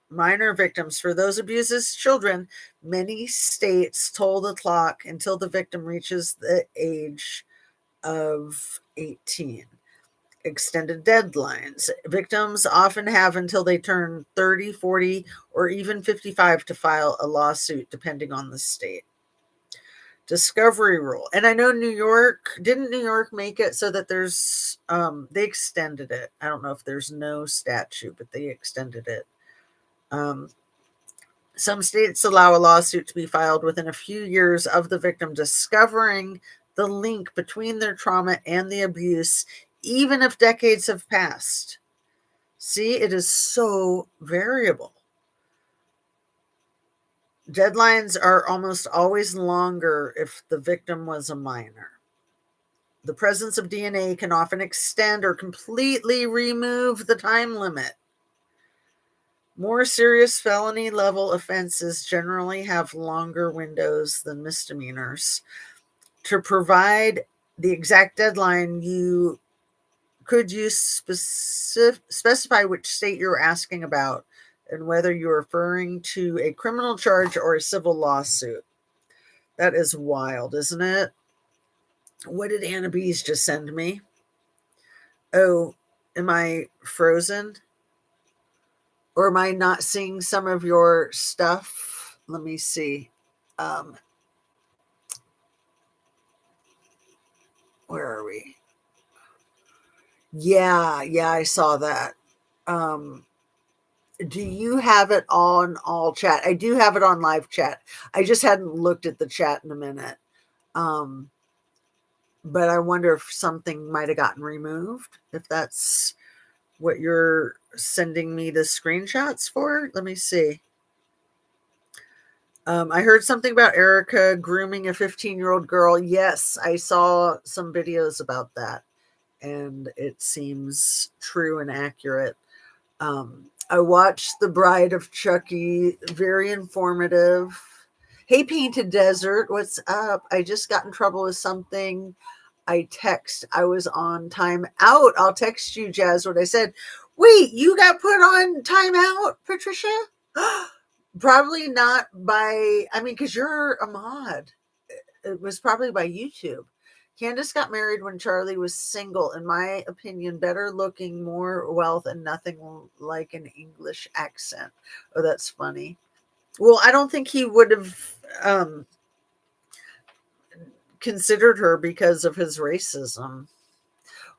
Minor victims, for those abused as children, many states toll the clock until the victim reaches the age of 18. Extended deadlines. Victims often have until they turn 30, 40, or even 55 to file a lawsuit, depending on the state. Discovery rule. And I know didn't New York make it so that there's, they extended it. I don't know if there's no statute, but they extended it. Some states allow a lawsuit to be filed within a few years of the victim discovering the link between their trauma and the abuse, even if decades have passed. See, it is so variable. Deadlines are almost always longer if the victim was a minor. The presence of DNA can often extend or completely remove the time limit. More serious felony level offenses generally have longer windows than misdemeanors. To provide the exact deadline, could you specify which state you're asking about and whether you're referring to a criminal charge or a civil lawsuit? That is wild, isn't it? What did Anna Bees just send me? Oh, am I frozen? Or am I not seeing some of your stuff? Let me see. Where are we? Yeah, I saw that. Um, do you have it on all chat? I do have it on live chat. I just hadn't looked at the chat in a minute. Um, but I wonder if something might have gotten removed, if that's what you're sending me the screenshots for. Let me see. I heard something about Erica grooming a 15-year-old girl. Yes, I saw some videos about that, and it seems true and accurate. I watched The Bride of Chucky, very informative. Hey, Painted Desert, what's up? I just got in trouble with something. I was on time out. I'll text you, Jazz, what I said. Wait, you got put on time out, Patricia? Probably not by, I mean, because you're a mod. It was probably by YouTube. Candace got married when Charlie was single. In my opinion, better looking, more wealth, and nothing like an English accent. Oh, that's funny. Well, I don't think he would have considered her because of his racism.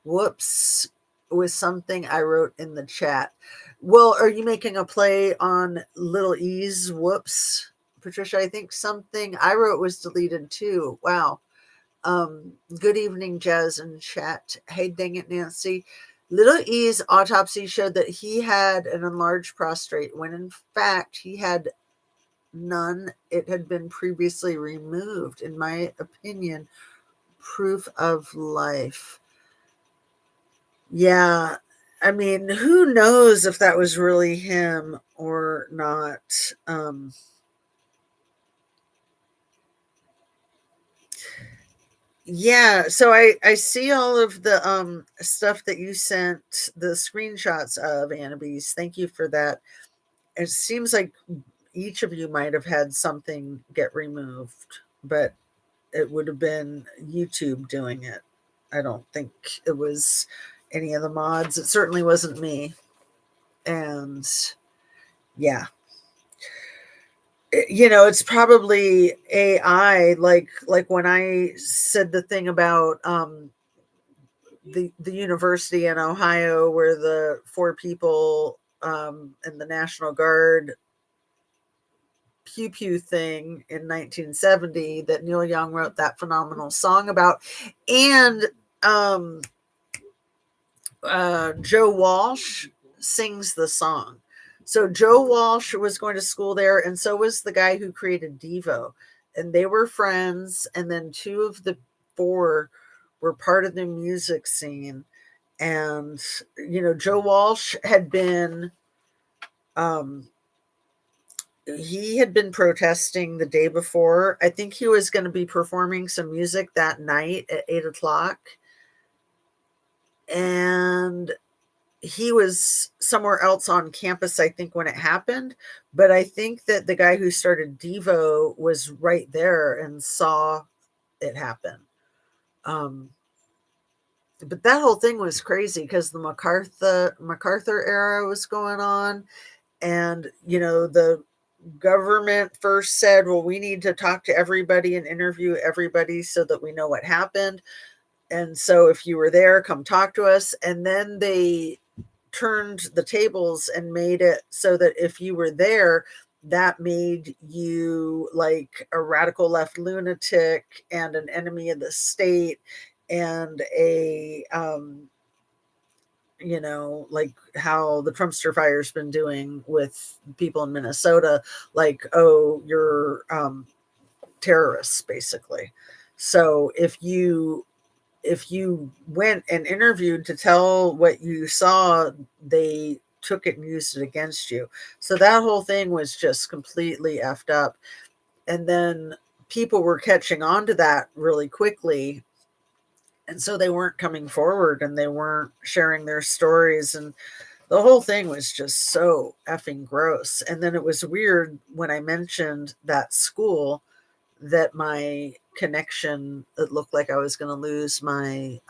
Whoops, was something I wrote in the chat. Well, are you making a play on Little E's whoops, Patricia? I think something I wrote was deleted too. Wow. Good evening, Jazz and chat. Hey, dang it, Nancy. Little E's autopsy showed that he had an enlarged prostate when in fact he had none. It had been previously removed. In my opinion, proof of life. Yeah. I mean, who knows if that was really him or not. Yeah, so I see all of the stuff that you sent, the screenshots of, Annabise. Thank you for that. It seems like each of you might have had something get removed, but it would have been YouTube doing it. I don't think it was any of the mods. It certainly wasn't me. And yeah, it's probably AI. Like when I said the thing about the university in Ohio where the four people in the National Guard pew pew thing in 1970 that Neil Young wrote that phenomenal song about, and um, Joe Walsh sings the song. So Joe Walsh was going to school there, and so was the guy who created Devo, and they were friends. And then two of the four were part of the music scene. And Joe Walsh had been um, he had been protesting the day before. I think he was going to be performing some music that night at 8 o'clock, and he was somewhere else on campus, I think, when it happened. But I think that the guy who started Devo was right there and saw it happen. Um, but that whole thing was crazy because the MacArthur era was going on, and the government first said, well, we need to talk to everybody and interview everybody so that we know what happened. And so if you were there, come talk to us. And then they turned the tables and made it so that if you were there, that made you like a radical left lunatic and an enemy of the state and a like how the Trumpster fire's been doing with people in Minnesota, like, oh, you're terrorists, basically. So if you went and interviewed to tell what you saw, they took it and used it against you. So that whole thing was just completely effed up. And then people were catching on to that really quickly. And so they weren't coming forward and they weren't sharing their stories. And the whole thing was just so effing gross. And then it was weird when I mentioned that school that my connection, it looked like I was going to lose my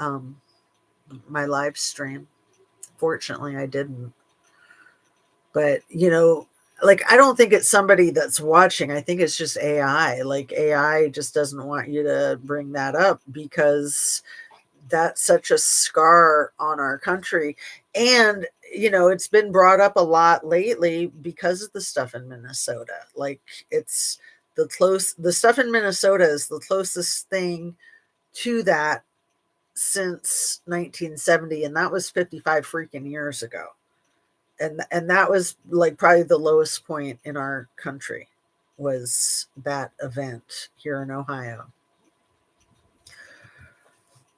live stream. Fortunately, I didn't. But like, I don't think it's somebody that's watching. I think it's just AI. Like, AI just doesn't want you to bring that up because that's such a scar on our country. And it's been brought up a lot lately because of the stuff in Minnesota. Like, it's the stuff in Minnesota is the closest thing to that since 1970, and that was 55 freaking years ago. And that was like probably the lowest point in our country, was that event here in Ohio.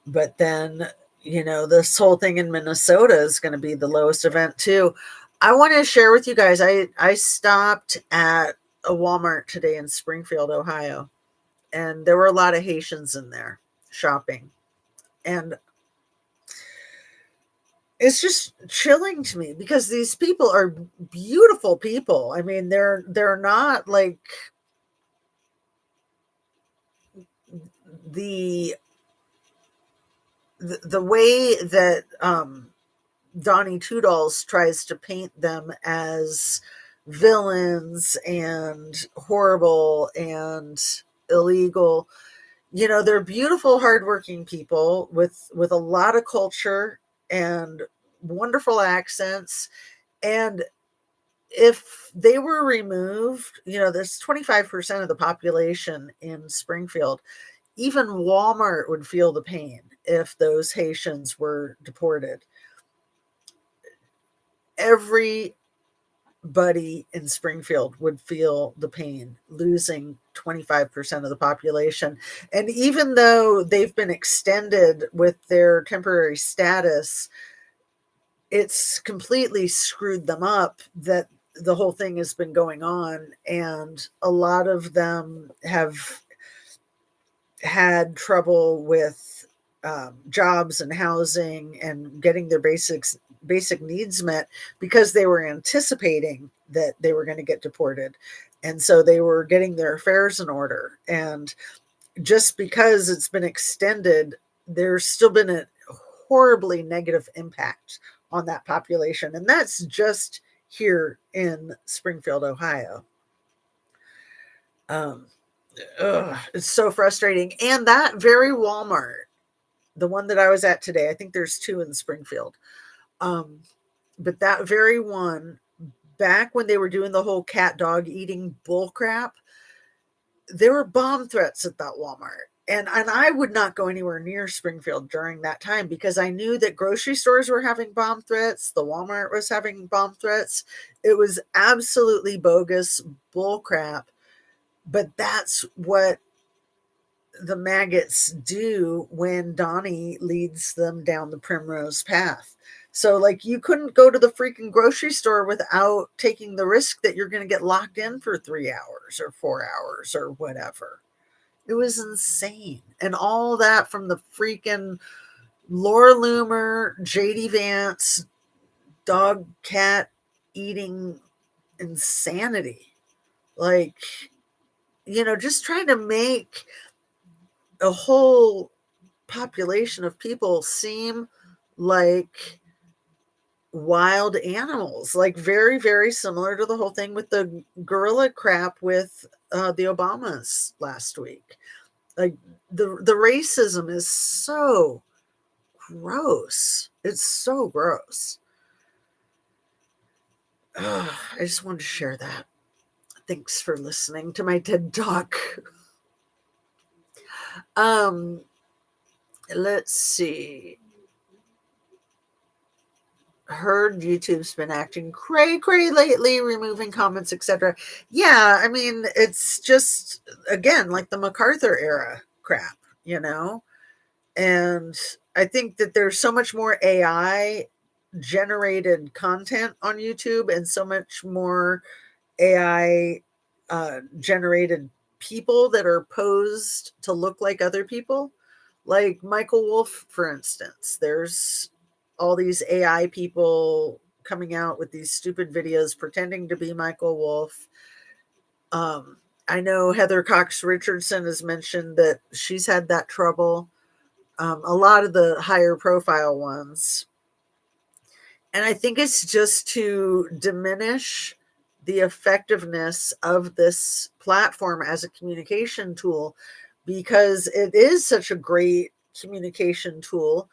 But then this whole thing in Minnesota is going to be the lowest event too. I want to share with you guys, I stopped at a Walmart today in Springfield, Ohio, and there were a lot of Haitians in there shopping. And it's just chilling to me because these people are beautiful people. I mean, they're not like the the way that Donnie Two Dolls tries to paint them as villains and horrible and illegal. They're beautiful, hardworking people with a lot of culture and wonderful accents. And if they were removed, there's 25% of the population in Springfield. Even Walmart would feel the pain if those Haitians were deported. Everybody in Springfield would feel the pain losing 25% of the population. And even though they've been extended with their temporary status, it's completely screwed them up that the whole thing has been going on. And a lot of them have had trouble with jobs and housing and getting their basic needs met because they were anticipating that they were going to get deported, and so they were getting their affairs in order. And just because it's been extended, there's still been a horribly negative impact on that population, and that's just here in Springfield, Ohio. um, it's so frustrating. And that very Walmart, the one that I was at today, I think there's two in Springfield. But that very one, back when they were doing the whole cat dog eating bull crap, there were bomb threats at that Walmart. And I would not go anywhere near Springfield during that time because I knew that grocery stores were having bomb threats. The Walmart was having bomb threats. It was absolutely bogus bull crap. But that's what the maggots do when Donnie leads them down the primrose path. So, like, you couldn't go to the freaking grocery store without taking the risk that you're going to get locked in for 3 hours or 4 hours or whatever. It was insane. And all that from the freaking Laura Loomer, JD Vance, dog, cat eating insanity. Like, just trying to make a whole population of people seem like wild animals, like very, very similar to the whole thing with the gorilla crap with the Obamas last week. Like the racism is so gross. It's so gross. Ugh, I just wanted to share that. Thanks for listening to my TED Talk. Let's see. Heard YouTube's been acting cray lately, removing comments, etc. Yeah, I mean, it's just, again, like the MacArthur era crap, and I think that there's so much more AI generated content on YouTube and so much more AI generated people that are posed to look like other people, like Michael Wolff, for instance. There's all these AI people coming out with these stupid videos pretending to be Michael Wolff. I know Heather Cox Richardson has mentioned that she's had that trouble. A lot of the higher profile ones. And I think it's just to diminish the effectiveness of this platform as a communication tool, because it is such a great communication tool.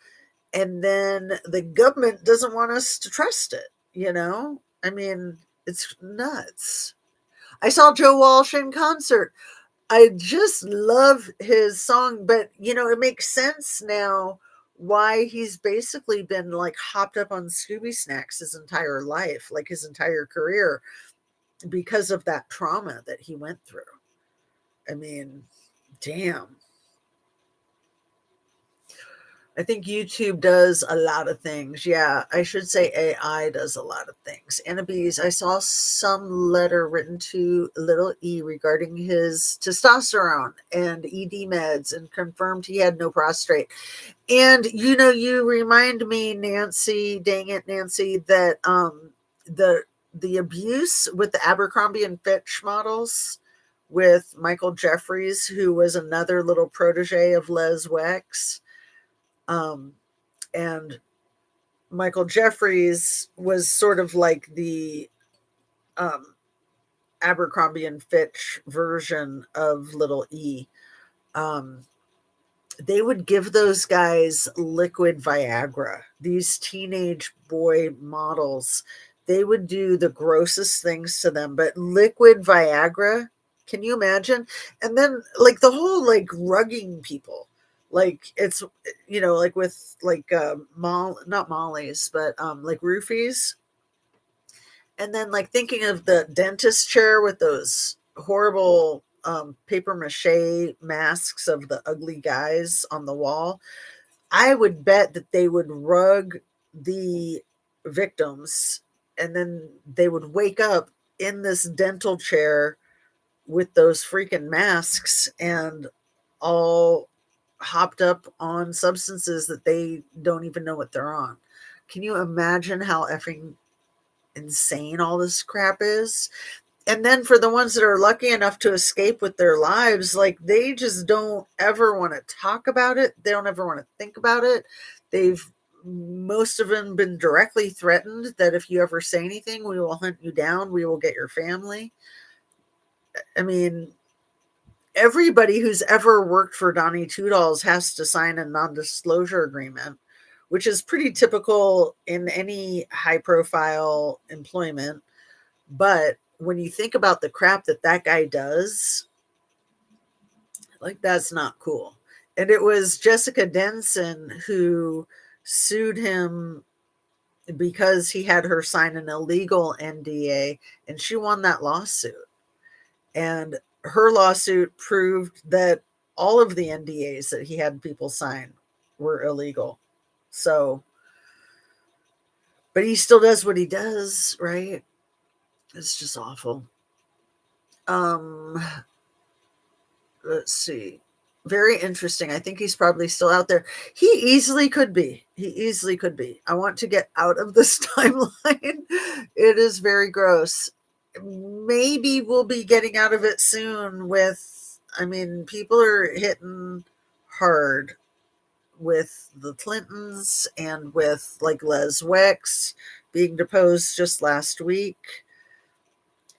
And then the government doesn't want us to trust it. I mean, it's nuts. I saw Joe Walsh in concert. I just love his song, but it makes sense now why he's basically been like hopped up on Scooby Snacks his entire life, like his entire career, because of that trauma that he went through. I mean, damn. I think YouTube does a lot of things. Yeah, I should say AI does a lot of things. Annabise, I saw some letter written to little E regarding his testosterone and ED meds and confirmed he had no prostate. And, you remind me, Nancy, dang it, Nancy, that the abuse with the Abercrombie and Fitch models with Michael Jeffries, who was another little protege of Les Wex. Um, and Michael Jeffries was sort of like the um, Abercrombie and Fitch version of Little E. Um, they would give those guys liquid Viagra. These teenage boy models, they would do the grossest things to them, but liquid Viagra, can you imagine? And then like the whole like rugging people, like it's like with like not mollies, but like roofies, and then like thinking of the dentist chair with those horrible paper mache masks of the ugly guys on the wall. I would bet that they would rug the victims and then they would wake up in this dental chair with those freaking masks and all hopped up on substances that they don't even know what they're on. Can you imagine how effing insane all this crap is? And then for the ones that are lucky enough to escape with their lives, like they just don't ever want to talk about it. They don't ever want to think about it. They've Most of them been directly threatened that if you ever say anything, we will hunt you down. We will get your family. I mean, everybody who's ever worked for Donnie Two Dolls has to sign a non-disclosure agreement, which is pretty typical in any high-profile employment. But when you think about the crap that that guy does, like that's not cool. And it was Jessica Denson who sued him because he had her sign an illegal NDA, and she won that lawsuit. And her lawsuit proved that all of the NDAs that he had people sign were illegal. So, but he still does what he does, right? It's just awful. Um, let's see. Very interesting. I think he's probably still out there. He easily could be. He easily could be. I want to get out of this timeline. It is very gross. Maybe we'll be getting out of it soon with, I mean, people are hitting hard with the Clintons and with like Les Wex being deposed just last week.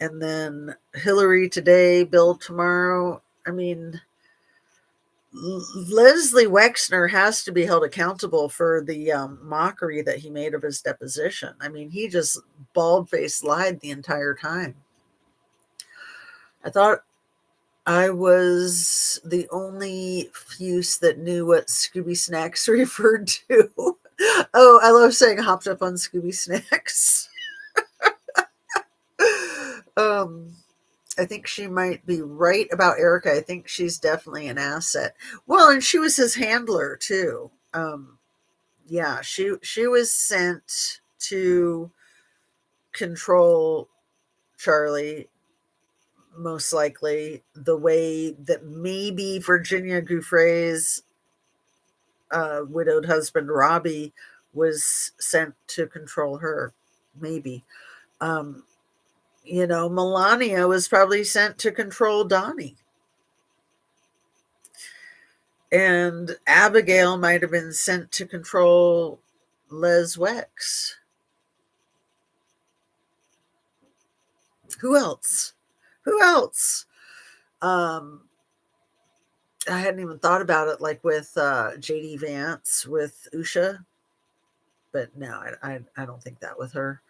And then Hillary today, Bill tomorrow. I mean, Leslie Wexner has to be held accountable for the mockery that he made of his deposition. I mean, he just bald faced lied the entire time. I thought I was the only fuse that knew what Scooby Snacks referred to. Oh, I love saying hopped up on Scooby Snacks. um, I think she might be right about Erica. I think she's definitely an asset. Well, and she was his handler too. Yeah, she was sent to control Charlie, most likely the way that maybe Virginia Giuffre's widowed husband Robbie was sent to control her. Maybe. Um, Melania was probably sent to control Donnie. And Abigail might have been sent to control Les Wex. Who else? Who else? Um, I hadn't even thought about it, like with JD Vance with Usha, but no, I don't think that with her.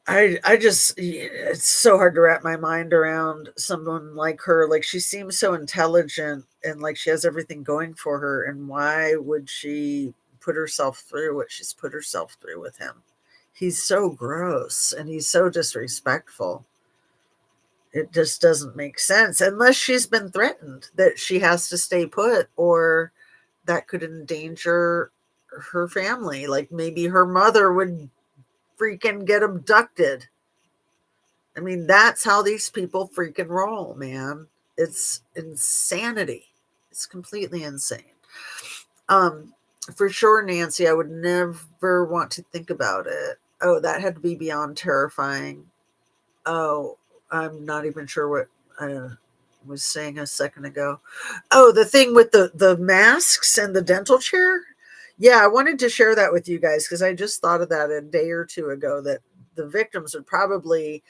I just, it's so hard to wrap my mind around someone like her. Like she seems so intelligent and like she has everything going for her. And why would she put herself through what she's put herself through with him? He's so gross and he's so disrespectful. It just doesn't make sense unless she's been threatened that she has to stay put or that could endanger her family. Like maybe her mother would freaking get abducted. I mean, that's how these people freaking roll, man. It's insanity. It's completely insane. Um, for sure, Nancy, I would never want to think about it. Oh, that had to be beyond terrifying. Oh, I'm not even sure what I was saying a second ago. Oh, the thing with the masks and the dental chair. Yeah, I wanted to share that with you guys because I just thought of that a day or two ago, that the victims would probably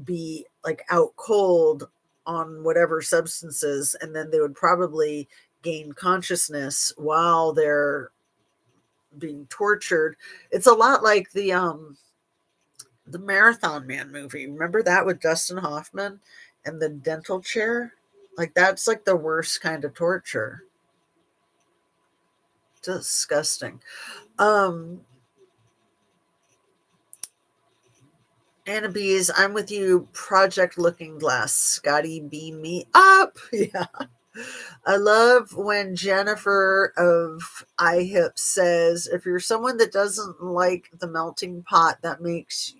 be like out cold on whatever substances, and then they would probably gain consciousness while they're being tortured. It's a lot like the Marathon Man movie. Remember that with Dustin Hoffman and the dental chair? Like that's like the worst kind of torture. Disgusting. Um Anna Bees, I'm with you. Project Looking Glass. Scotty, beam me up. Yeah. I love when Jennifer of iHip says, if you're someone that doesn't like the melting pot that makes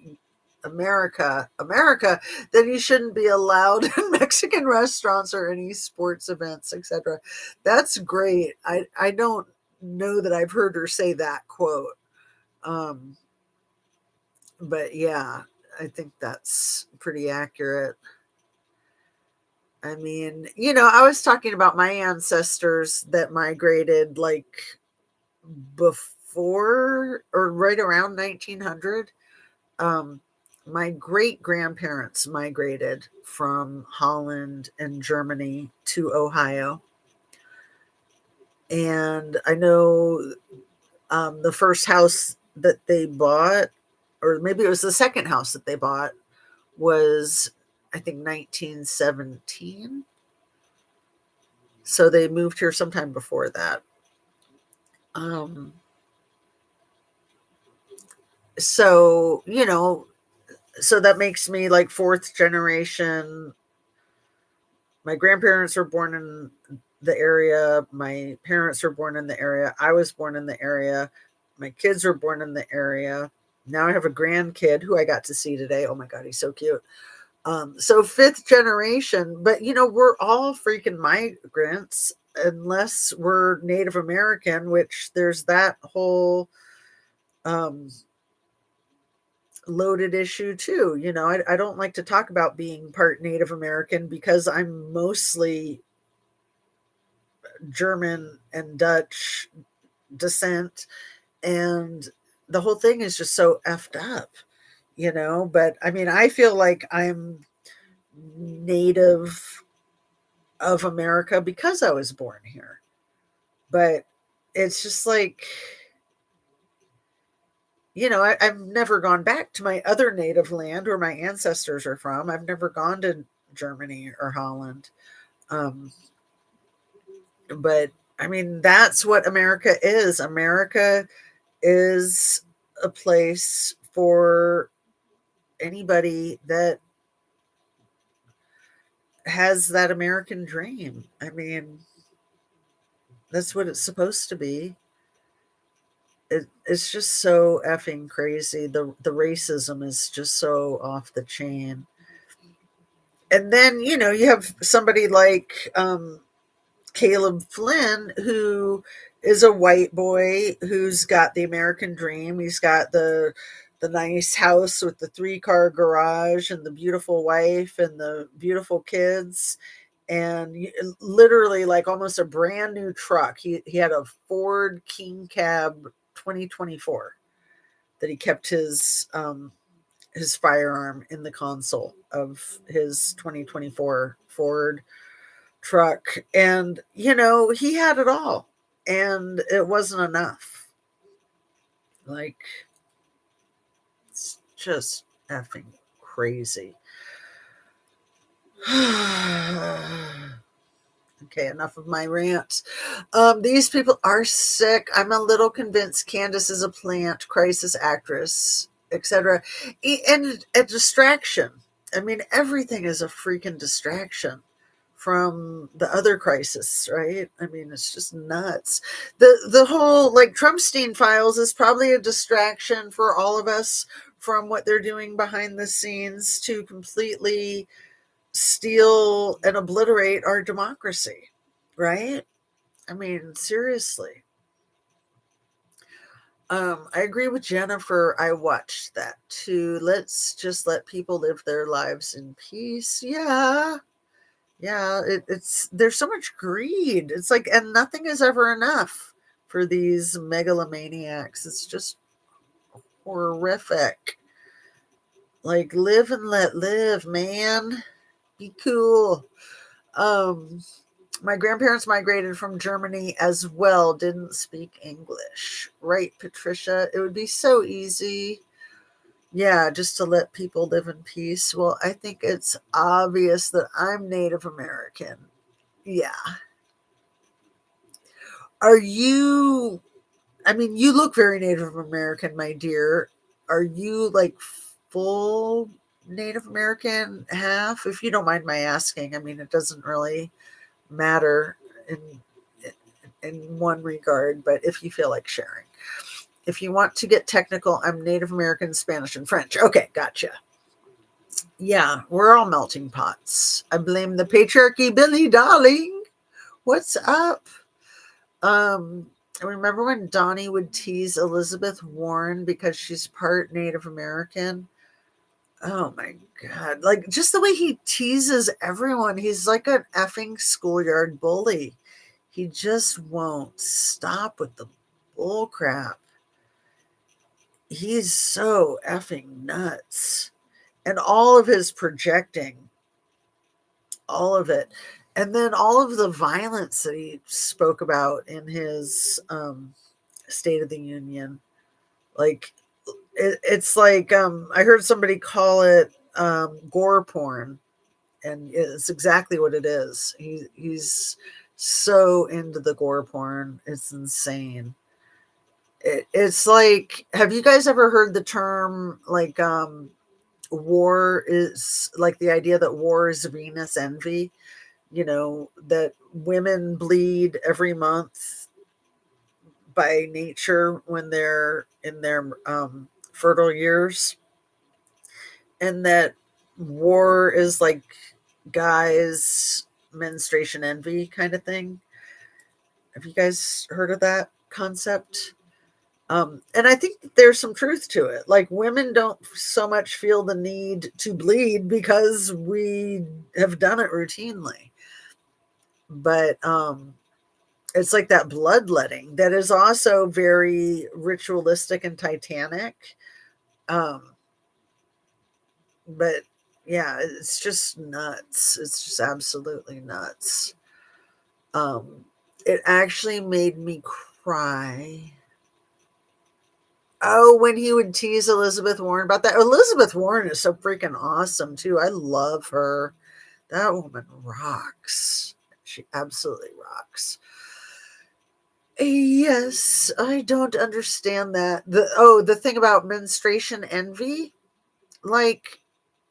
America, America, then you shouldn't be allowed in Mexican restaurants or any sports events, etc. That's great. I don't know that I've heard her say that quote. Um, but yeah, I think that's pretty accurate. I mean, I was talking about my ancestors that migrated like before or right around 1900. Um, my great grandparents migrated from Holland and Germany to Ohio. And I know the first house that they bought, or maybe it was the second house that they bought, was, I think, 1917. So they moved here sometime before that. Um, so, so that makes me like fourth generation. My grandparents were born in the area. My parents were born in the area. I was born in the area. My kids were born in the area. Now I have a grandkid who I got to see today. Oh my God, he's so cute. So fifth generation, but we're all freaking migrants unless we're Native American, which there's that whole um, loaded issue too. I don't like to talk about being part Native American because I'm mostly German and Dutch descent, and the whole thing is just so effed up. But I mean, I feel like I'm native of America because I was born here. But it's just like, I've never gone back to my other native land where my ancestors are from. I've never gone to Germany or Holland. Um, but I mean, that's what America is. America is a place for anybody that has that American dream. I mean, that's what it's supposed to be. It's just so effing crazy. The racism is just so off the chain. And then, you have somebody like Caleb Flynn, who is a white boy who's got the American dream. He's got the nice house with the 3-car garage and the beautiful wife and the beautiful kids, and literally like almost a brand new truck. He had a Ford King Cab 2024 that he kept his firearm in the console of his 2024 Ford truck. And he had it all, and it wasn't enough. Like, it's just effing crazy. Okay, enough of my rant. These people are sick. I'm a little convinced Candace is a plant, crisis actress, etc. And a distraction. I mean, everything is a freaking distraction from the other crisis, right? I mean, it's just nuts. The whole like Trumpstein files is probably a distraction for all of us from what they're doing behind the scenes to completely steal and obliterate our democracy, right? I mean, seriously. I agree with Jennifer. I watched that too. Let's just let people live their lives in peace. Yeah. Yeah. It's there's so much greed. It's like, and nothing is ever enough for these megalomaniacs. It's just horrific. Like, live and let live, man. Be cool. Um, my grandparents migrated from Germany as well, didn't speak English. Right, Patricia? It would be so easy. Yeah, just to let people live in peace. Well, I think it's obvious that I'm Native American. Yeah. Are you, I mean, you look very Native American, my dear. Are you like full Native American, half? If you don't mind my asking. I mean, it doesn't really matter in in one regard, but if you feel like sharing. If you want to get technical, I'm Native American, Spanish, and French. Okay, gotcha. Yeah, we're all melting pots. I blame the patriarchy, Billy darling. What's up? Um, remember when Donnie would tease Elizabeth Warren because she's part Native American? Oh my God. Like, just the way he teases everyone. He's like an effing schoolyard bully. He just won't stop with the bull crap. He's so effing nuts. And all of his projecting, all of it. And then all of the violence that he spoke about in his State of the Union. Like, it's like, I heard somebody call it gore porn, and it's exactly what it is. He's so into the gore porn. It's insane. It's like, have you guys ever heard the term like war is like the idea that war is Venus envy? You know, that women bleed every month by nature when they're in their fertile years, and that war is like guys menstruation envy kind of thing. Have you guys heard of that concept? And I think that there's some truth to it. Like, women don't so much feel the need to bleed because we have done it routinely. But it's like that bloodletting that is also very ritualistic and titanic. Um, but yeah, it's just nuts. It's just absolutely nuts. Um, it actually made me cry. Oh, when he would tease Elizabeth Warren about that. Elizabeth Warren is so freaking awesome too. I love her. That woman rocks. She absolutely rocks. Yes, I don't understand that. The thing about menstruation envy, like,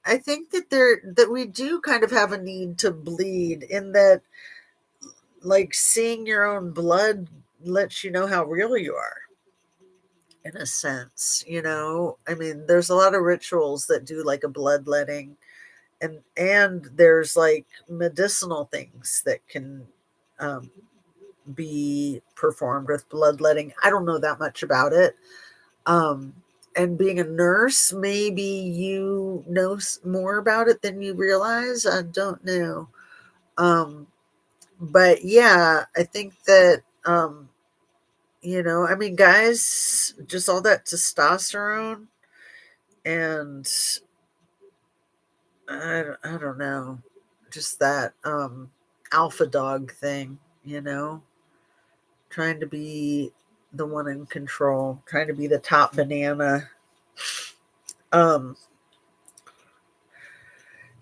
I think that we do kind of have a need to bleed, in that, like, seeing your own blood lets you know how real you are, in a sense. I mean, there's a lot of rituals that do like a bloodletting, and there's like medicinal things that can um, be performed with bloodletting. I don't know that much about it. Um, and being a nurse, maybe you know more about it than you realize. I don't know. Um, but yeah, I think that, I mean, guys, just all that testosterone, and I don't know, just that alpha dog thing, trying to be the one in control, trying to be the top banana. Um,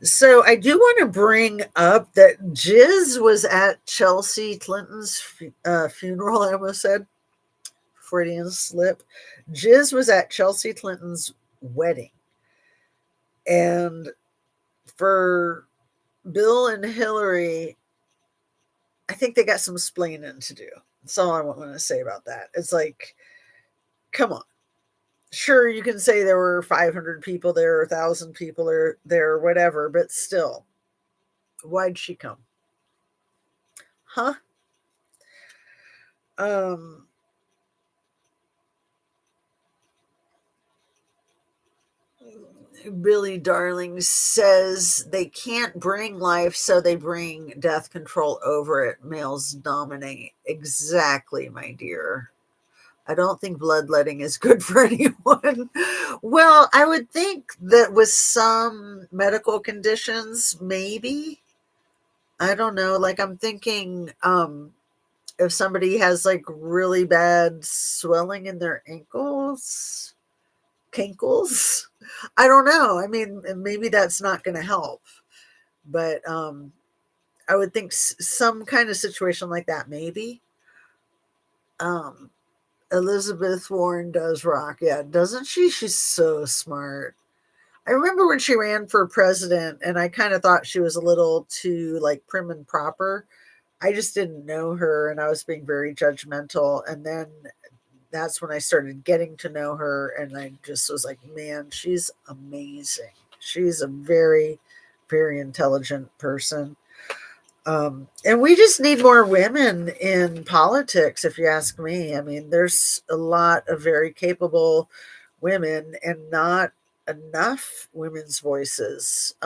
so I do want to bring up that Jiz was at Chelsea Clinton's funeral. I almost said Freudian slip. Jiz was at Chelsea Clinton's wedding, and for Bill and Hillary, I think they got some splaining to do. That's all I want to say about that. It's like, come on. Sure, you can say there were 500 people there, or 1,000 people there, whatever, but still, why'd she come? Huh? Um, Billy Darling says they can't bring life, so they bring death control over it. Males dominate. Exactly, my dear. I don't think bloodletting is good for anyone. Well, I would think that with some medical conditions, maybe. I don't know. Like I'm thinking, if somebody has like really bad swelling in their ankles, cankles. I don't know. I mean, maybe that's not going to help, but I would think some kind of situation like that, maybe. Um, Elizabeth Warren does rock. Yeah, doesn't she? She's so smart. I remember when she ran for president, and I kind of thought she was a little too like prim and proper. I just didn't know her, and I was being very judgmental. And then that's when I started getting to know her, and I just was like, man, she's amazing. She's a very, very intelligent person. And we just need more women in politics, if you ask me. I mean, there's a lot of very capable women and not enough women's voices.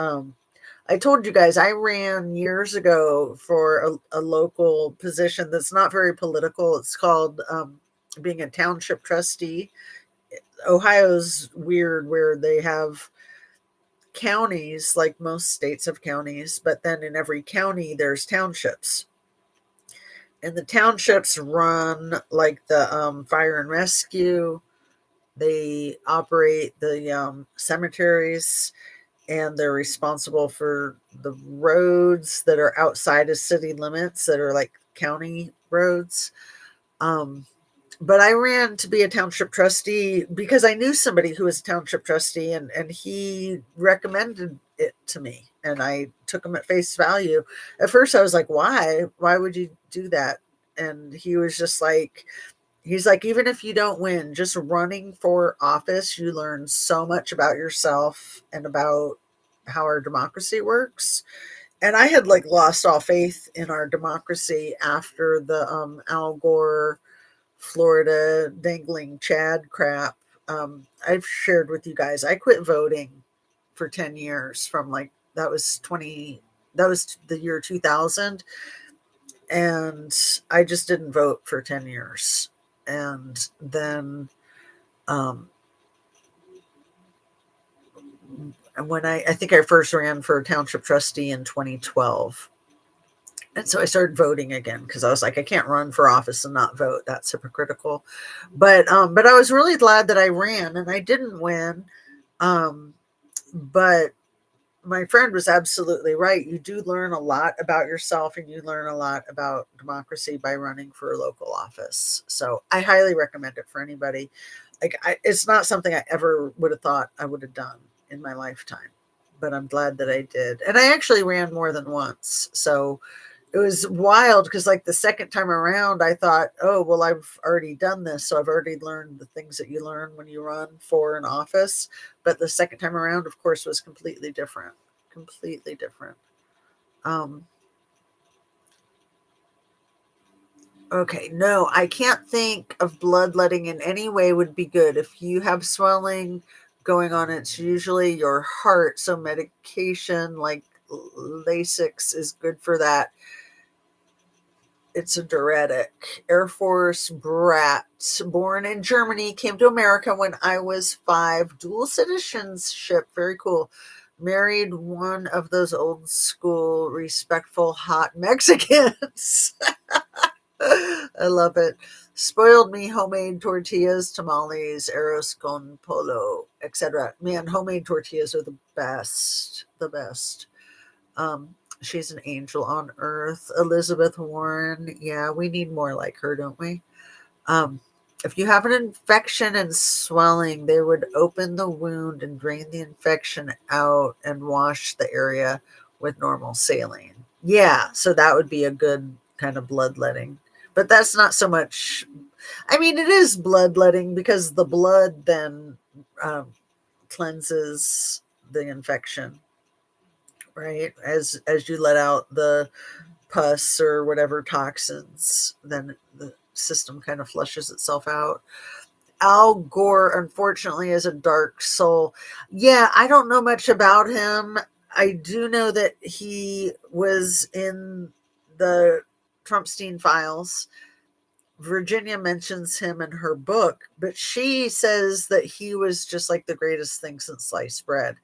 I told you guys I ran years ago for a local position that's not very political. It's called being a township trustee. Ohio's weird where they have counties, like most states have counties, but then in every county there's townships. And the townships run like the fire and rescue. They operate the cemeteries, and they're responsible for the roads that are outside of city limits that are like county roads. Um, but I ran to be a township trustee because I knew somebody who was a township trustee, and he recommended it to me, and I took him at face value. At first I was like, why would you do that? And he was just like, he's like, even if you don't win, just running for office, you learn so much about yourself and about how our democracy works. And I had like lost all faith in our democracy after the Al Gore Florida dangling Chad crap. I've shared with you guys, I quit voting for 10 years from like, that was the year 2000. And I just didn't vote for 10 years. And then, um, when I think I first ran for township trustee in 2012. And so I started voting again because I was like, I can't run for office and not vote. That's hypocritical. But I was really glad that I ran, and I didn't win. Um, but my friend was absolutely right. You do learn a lot about yourself, and you learn a lot about democracy by running for a local office. So I highly recommend it for anybody. It's not something I ever would have thought I would have done in my lifetime, but I'm glad that I did. And I actually ran more than once. So it was wild because like the second time around I thought, oh well, I've already done this, so I've already learned the things that you learn when you run for an office. But the second time around, of course, was completely different. um okay, no, I can't think of bloodletting in any way would be good. If you have swelling going on, it's usually your heart, so medication like Lasix is good for that. It's a diuretic. Air Force brat, born in Germany, came to America when I was 5. Dual citizenship, very cool. Married one of those old school, respectful, hot Mexicans. I love it. Spoiled me homemade tortillas, tamales, arroz con polo, etc. Man, homemade tortillas are the best. The best. She's an angel on earth. Elizabeth Warren. Yeah, we need more like her, don't we? Um, if you have an infection and swelling, they would open the wound and drain the infection out and wash the area with normal saline. Yeah, so that would be a good kind of bloodletting. But that's not so much. I mean, it is bloodletting because the blood then um, cleanses the infection, right? As you let out the pus or whatever toxins, then the system kind of flushes itself out. Al Gore, unfortunately, is a dark soul. Yeah, I don't know much about him. I do know that he was in the Trumpstein files. Virginia mentions him in her book, but she says that he was just like the greatest thing since sliced bread.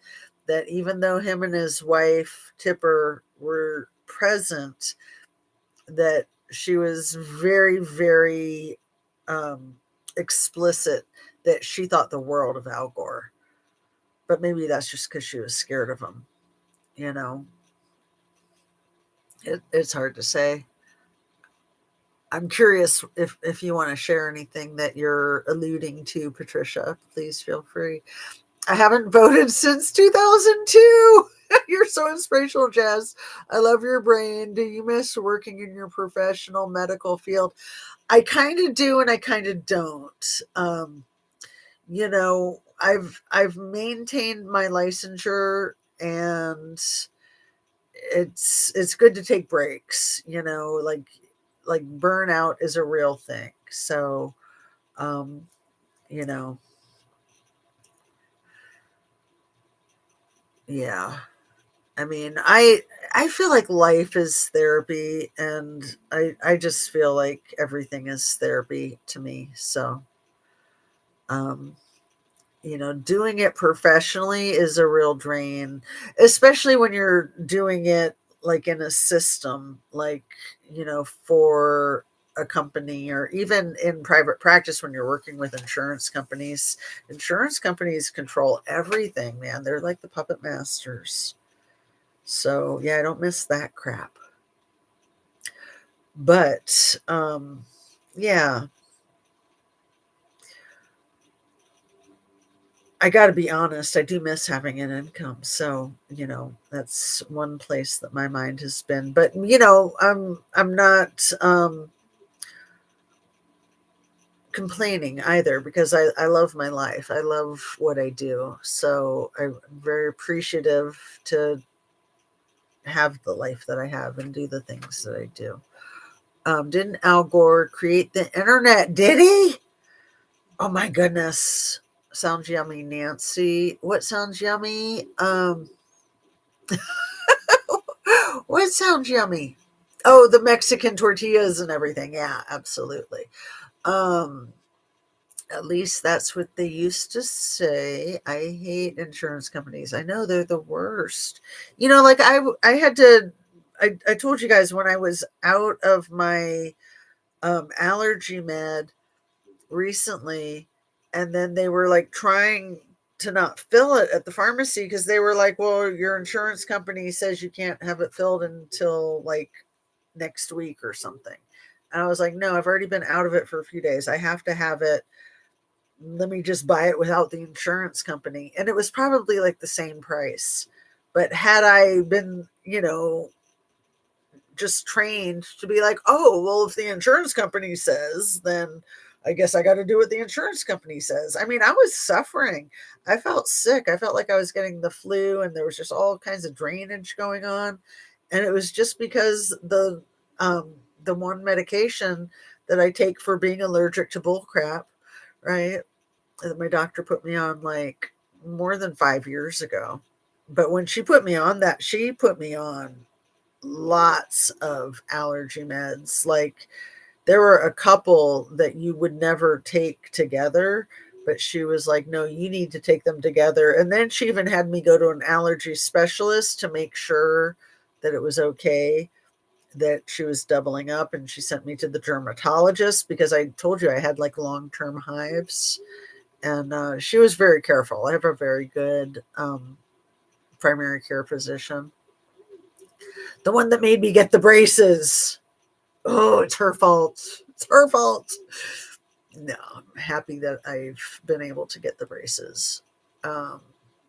That even though him and his wife, Tipper, were present, that she was very, very um, explicit that she thought the world of Al Gore. But maybe that's just because she was scared of him. You know, it's hard to say. I'm curious if you want to share anything that you're alluding to, Patricia. Please feel free. I haven't voted since 2002. You're so inspirational, Jazz. I love your brain. Do you miss working in your professional medical field? I kind of do, and I kind of don't. I've maintained my licensure, and it's good to take breaks. Like burnout is a real thing. So, um, you know, yeah. I mean, I feel like life is therapy, and I just feel like everything is therapy to me. So, um, doing it professionally is a real drain, especially when you're doing it like in a system, like, for a company, or even in private practice when you're working with insurance companies. Insurance companies control everything, man. They're like the puppet masters. So, yeah, I don't miss that crap. But yeah, I got to be honest, I do miss having an income. So, that's one place that my mind has been. But, I'm not complaining either, because I love my life. I love what I do. So, I'm very appreciative to have the life that I have and do the things that I do. Didn't Al Gore create the internet? Did he? Oh my goodness. Sounds yummy, Nancy. What sounds yummy? What sounds yummy? Oh, the Mexican tortillas and everything. Yeah, absolutely. Um, at least that's what they used to say. I hate insurance companies. I know they're the worst. Like I had to. I told you guys when I was out of my allergy med recently, and then they were like trying to not fill it at the pharmacy because they were like, well, your insurance company says you can't have it filled until like next week or something. And I was like, no, I've already been out of it for a few days. I have to have it. Let me just buy it without the insurance company. And it was probably like the same price. But had I been, just trained to be like, oh, well, if the insurance company says, then I guess I got to do what the insurance company says. I mean, I was suffering. I felt sick. I felt like I was getting the flu, and there was just all kinds of drainage going on. And it was just because the one medication that I take for being allergic to bull crap, right? That my doctor put me on like more than 5 years ago. But when she put me on that, she put me on lots of allergy meds. Like there were a couple that you would never take together, but she was like, no, you need to take them together. And then she even had me go to an allergy specialist to make sure that it was okay, that she was doubling up. And she sent me to the dermatologist because I told you I had like long-term hives. And she was very careful. I have a very good primary care physician. The one that made me get the braces. Oh, it's her fault. It's her fault. No, I'm happy that I've been able to get the braces. Um,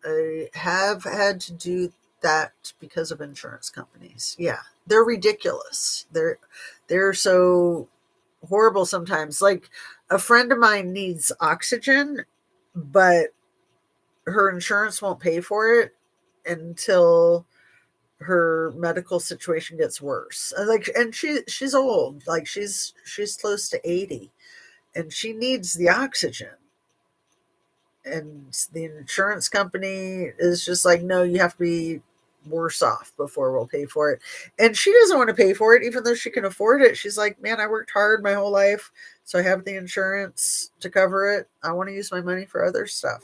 I have had to do that because of insurance companies. Yeah, they're ridiculous. They're so horrible sometimes. Like a friend of mine needs oxygen, but her insurance won't pay for it until her medical situation gets worse. Like, and she's old, like she's close to 80, and she needs the oxygen. and the insurance company is just like, no, you have to be worse off before we'll pay for it. And she doesn't want to pay for it, even though she can afford it. She's like, man, I worked hard my whole life, so I have the insurance to cover it. I want to use my money for other stuff.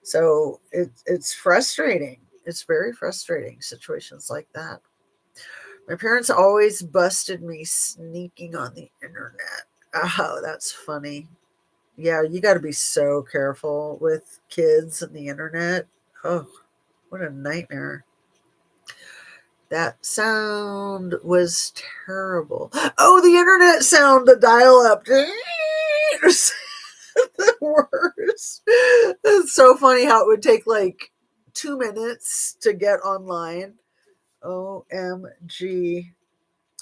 So it's frustrating. It's very frustrating, situations like that. My parents always busted me sneaking on the internet. Oh, that's funny. Yeah, you got to be so careful with kids and the internet. Oh, what a nightmare. That sound was terrible. Oh, the internet sound, the dial up. The worst. It's so funny how it would take like 2 minutes to get online. OMG.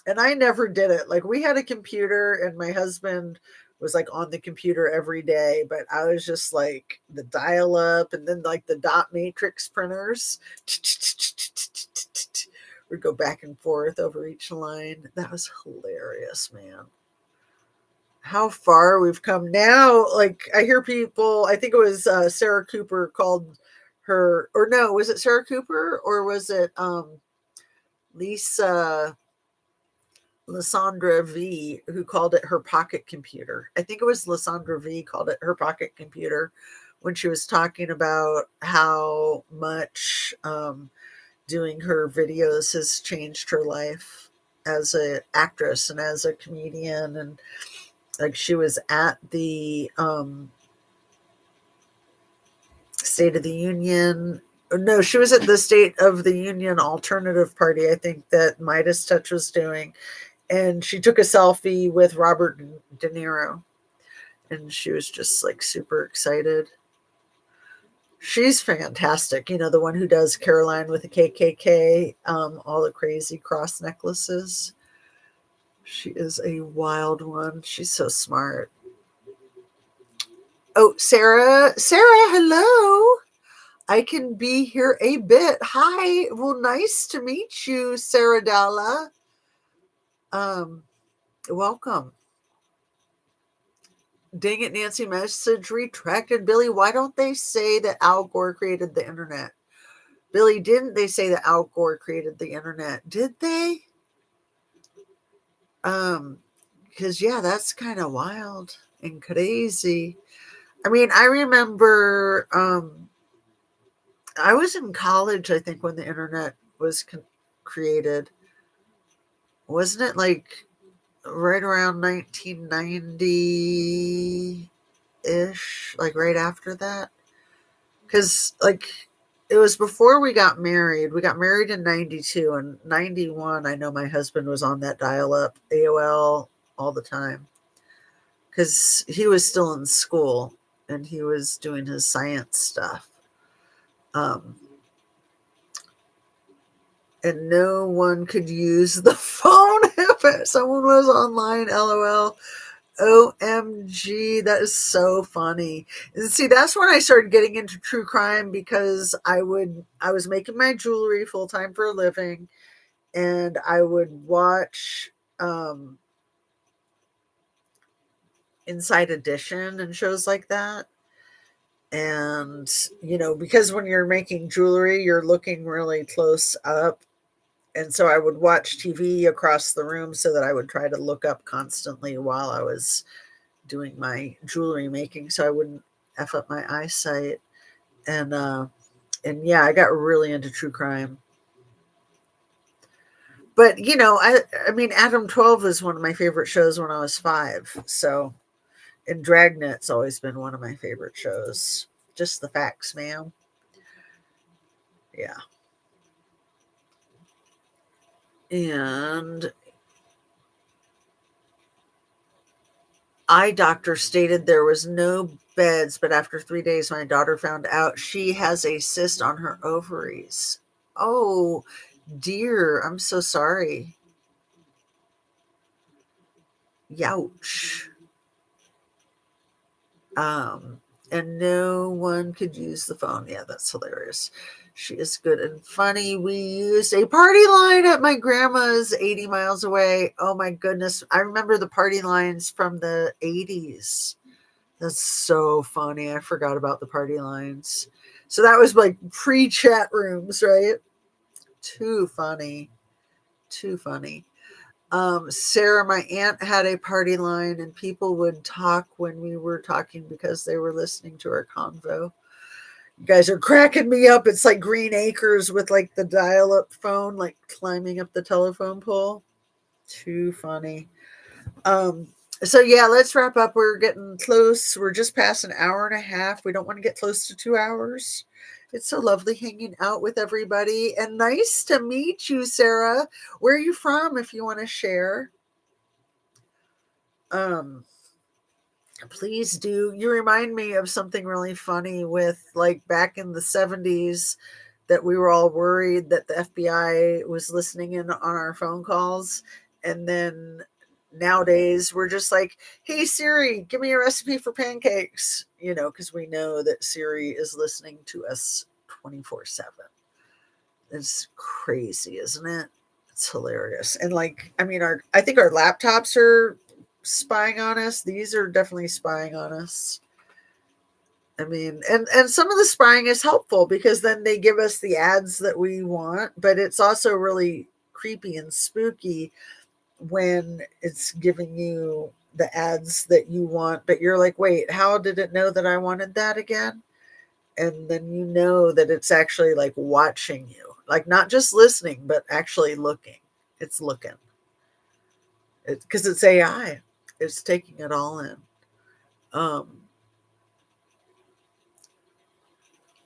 And I never did it. Like, we had a computer and my husband was like on the computer every day, but I was just like the dial up, and then like the dot matrix printers would go back and forth over each line. That was hilarious, man. How far we've come now. Like, I hear people, I think it was Sarah Cooper called her, or no, was it Sarah Cooper or was it Lisa Lysandra V, who called it her pocket computer. I think it was Lysandra V called it her pocket computer when she was talking about how much doing her videos has changed her life as an actress and as a comedian. And like, she was at the State of the Union. No, she was at the State of the Union Alternative Party, I think, that Midas Touch was doing, and she took a selfie with Robert De Niro, and she was just like super excited. She's fantastic. You know, the one who does Caroline with the KKK, all the crazy cross necklaces. She is a wild one. She's so smart. Oh, Sarah, hello. I can be here a bit. Hi. Well, nice to meet you, Sarah Dalla. Welcome. Dang it, Nancy, message retracted. Billy, why don't they say that Al Gore created the internet? Billy, didn't they say that Al Gore created the internet? Did they? Because yeah, that's kind of wild and crazy. I mean, I remember I was in college, I think, when the internet was created. Wasn't it like right around 1990 ish, like right after that? Because like it was before we got married. We got married in 92, and 91 I know my husband was on that dial-up AOL all the time because he was still in school and he was doing his science stuff. um and no one could use the phone if someone was online. LOL. OMG, that is so funny. And see, that's when I started getting into true crime, because I was making my jewelry full time for a living, and I would watch Inside Edition and shows like that. And you know, because when you're making jewelry, you're looking really close up. And so I would watch TV across the room so that I would try to look up constantly while I was doing my jewelry making, so I wouldn't F up my eyesight. And yeah, I got really into true crime. But you know, I mean, Adam 12 was one of my favorite shows when I was 5. So, and Dragnet's always been one of my favorite shows. Just the facts, ma'am. Yeah. And eye doctor stated there was no beds, but after 3 days, my daughter found out she has a cyst on her ovaries. Oh, dear. I'm so sorry. Youch. Um, and no one could use the phone. Yeah, that's hilarious. She is good and funny. We used a party line at my grandma's 80 miles away. Oh my goodness. I remember the party lines from the 80s. That's so funny. I forgot about the party lines. So that was like pre-chat rooms, right? Too funny. Too funny. Sarah, my aunt had a party line, and people would talk when we were talking because they were listening to our convo. You guys are cracking me up. It's like Green Acres with like the dial up phone, like climbing up the telephone pole. Too funny. Um, so yeah, let's wrap up. We're getting close. We're just past an hour and a half. We don't want to get close to 2 hours. It's so lovely hanging out with everybody, and nice to meet you, Sarah. Where are you from, if you want to share? Um, Please do. You remind me of something really funny with like back in the 70s that we were all worried that the FBI was listening in on our phone calls. And then nowadays we're just like, hey, Siri, give me a recipe for pancakes, because we know that Siri is listening to us 24/7. It's crazy, isn't it? It's hilarious. And like, I mean, I think our laptops are spying on us. These are definitely spying on us. I mean, and some of the spying is helpful because then they give us the ads that we want, but it's also really creepy and spooky when it's giving you the ads that you want, but you're like, wait, how did it know that I wanted that again? And then you know that it's actually like watching you, like not just listening, but actually looking. It's looking. Because it's AI. It's taking it all in. Um,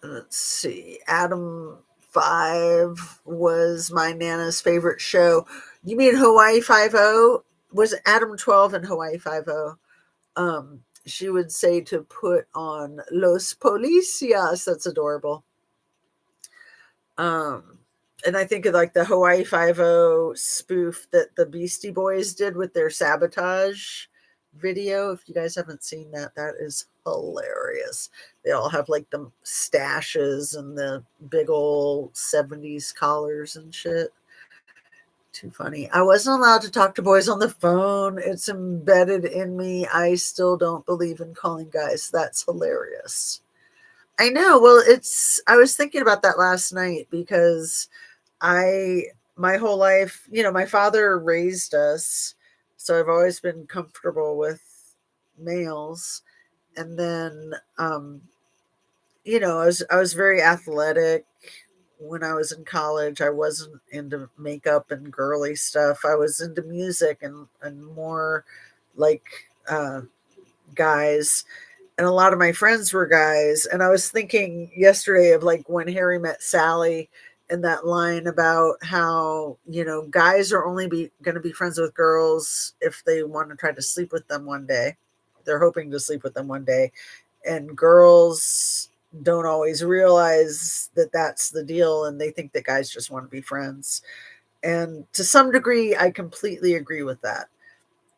let's see. Adam 5 was my Nana's favorite show. You mean Hawaii 5 Was it Adam 12 and Hawaii 5 she would say to put on Los Policias. That's adorable. Um, and I think of like the Hawaii 5 spoof that the Beastie Boys did with their Sabotage video. If you guys haven't seen that, that is hilarious. They all have like the stashes and the big old 70s collars and shit. Too funny. I wasn't allowed to talk to boys on the phone. It's embedded in me. I still don't believe in calling guys. That's hilarious. I know. Well, I was thinking about that last night because my whole life, my father raised us, so I've always been comfortable with males. And then, I was very athletic when I was in college. I wasn't into makeup and girly stuff. I was into music and more like guys, and a lot of my friends were guys. And I was thinking yesterday of like when Harry met Sally and that line about how, guys are only going to be friends with girls if they want to try to sleep with them one day. They're hoping to sleep with them one day. And girls don't always realize that that's the deal, and they think that guys just want to be friends. And to some degree, I completely agree with that,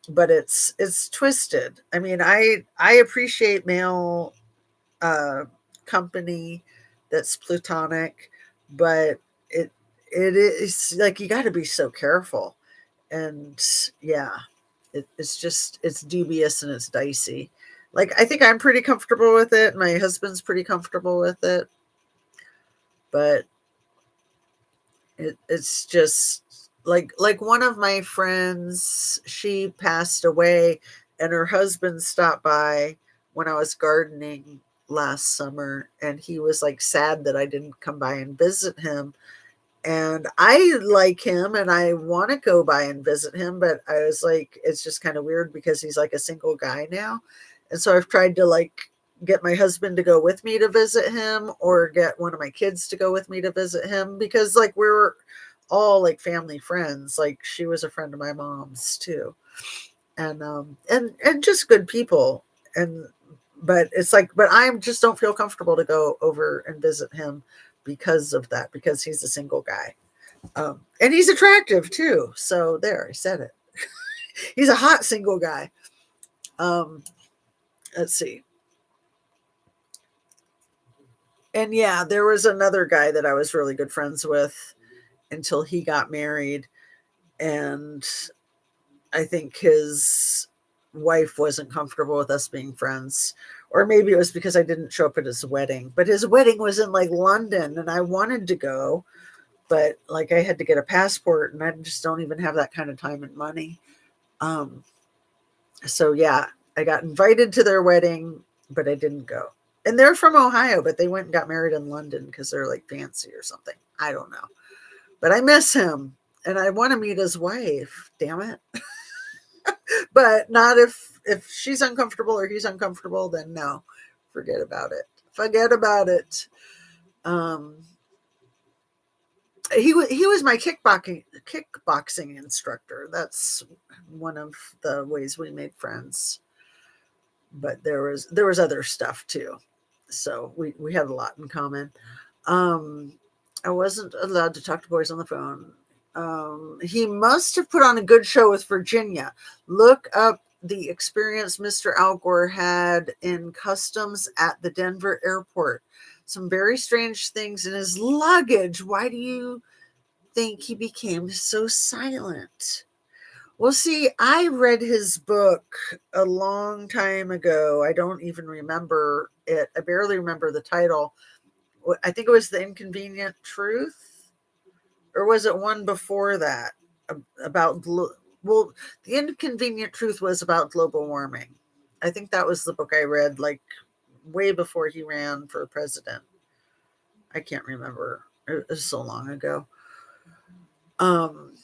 but it's twisted. I mean, I appreciate male uh company that's platonic, but it is like you got to be so careful. And yeah, it's dubious and it's dicey. Like I think I'm pretty comfortable with it. My husband's pretty comfortable with it, but it's just like one of my friends, she passed away, and her husband stopped by when I was gardening last summer, and he was like sad that I didn't come by and visit him. And I like him and I want to go by and visit him, but I was like, it's just kind of weird because he's like a single guy now. And so I've tried to like get my husband to go with me to visit him, or get one of my kids to go with me to visit him, because like we're all like family friends. Like she was a friend of my mom's too. And just good people. And but it's like, but I just don't feel comfortable to go over and visit him because of that, because he's a single guy. And he's attractive too. So there, I said it. He's a hot single guy. Um, let's see. And yeah, there was another guy that I was really good friends with until he got married. And I think his wife wasn't comfortable with us being friends. Or maybe it was because I didn't show up at his wedding. But his wedding was in like London and I wanted to go, but like I had to get a passport and I just don't even have that kind of time and money. Um, so yeah, I got invited to their wedding, but I didn't go. And they're from Ohio, but they went and got married in London because they're like fancy or something. I don't know. But I miss him and I want to meet his wife. Damn it. But not if she's uncomfortable or he's uncomfortable, then no. Forget about it. Forget about it. Um he was my kickboxing instructor. That's one of the ways we made friends. But there was other stuff too. So we had a lot in common. Um, I wasn't allowed to talk to boys on the phone. He must have put on a good show with Virginia. Look up the experience Mr. Al Gore had in customs at the Denver airport. Some very strange things in his luggage. Why do you think he became so silent? Well, see, I read his book a long time ago. I don't even remember it. I barely remember the title. I think it was The Inconvenient Truth, or was it one before that about well, The Inconvenient Truth was about global warming. I think that was the book I read like way before he ran for president. I can't remember. It was so long ago. Um,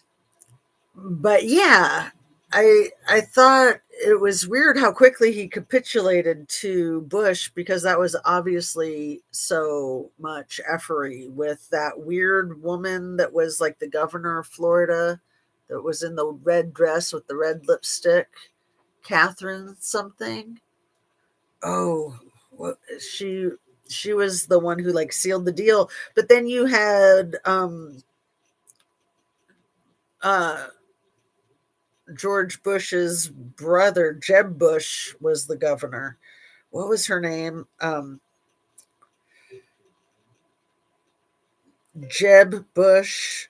but yeah, I thought it was weird how quickly he capitulated to Bush because that was obviously so much effery with that weird woman that was like the governor of Florida that was in the red dress with the red lipstick, Catherine something. Oh, what she was the one who like sealed the deal. But then you had uh George Bush's brother, Jeb Bush, was the governor. What was her name? Jeb Bush.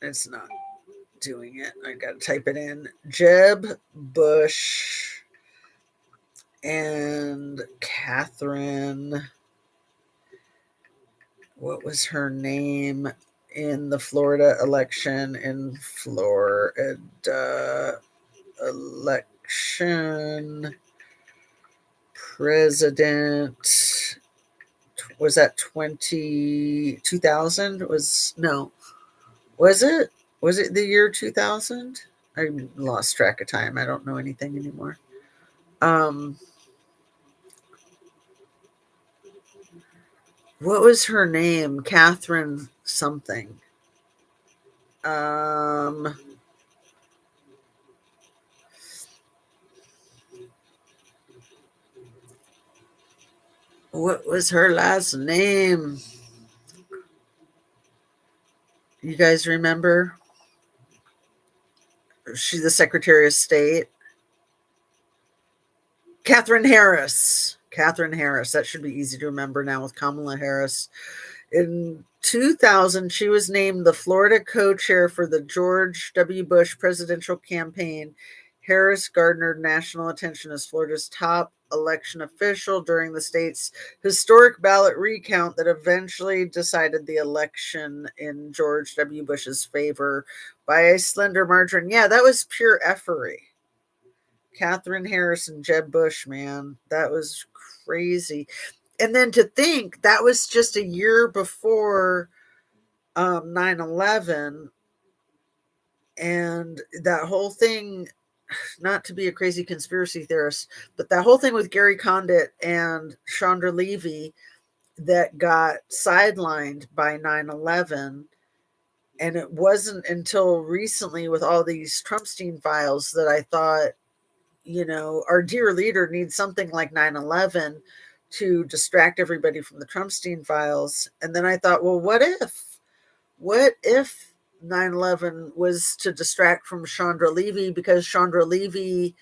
It's not doing it. I got to type it in. Jeb Bush and Catherine. What was her name in the Florida election? In Florida election, president, was that 2000? Was no, was it the year 2000? I lost track of time. I don't know anything anymore. um what was her name? Catherine something. um what was her last name? You guys remember? She's the Secretary of State. Catherine Harris. Catherine Harris. That should be easy to remember now with Kamala Harris. In 2000, she was named the Florida co-chair for the George W. Bush presidential campaign. Harris garnered national attention as Florida's top election official during the state's historic ballot recount that eventually decided the election in George W. Bush's favor by a slender margin. Yeah, that was pure effery. Catherine Harris and Jeb Bush, man, that was crazy. And then to think that was just a year before 9/11, and that whole thing, not to be a crazy conspiracy theorist, but that whole thing with Gary Condit and Chandra Levy that got sidelined by 9/11. And it wasn't until recently with all these Trumpstein files that I thought, our dear leader needs something like 9/11 to distract everybody from the Trumpstein files. And then I thought, well, what if 9/11 was to distract from Chandra Levy, because Chandra Levy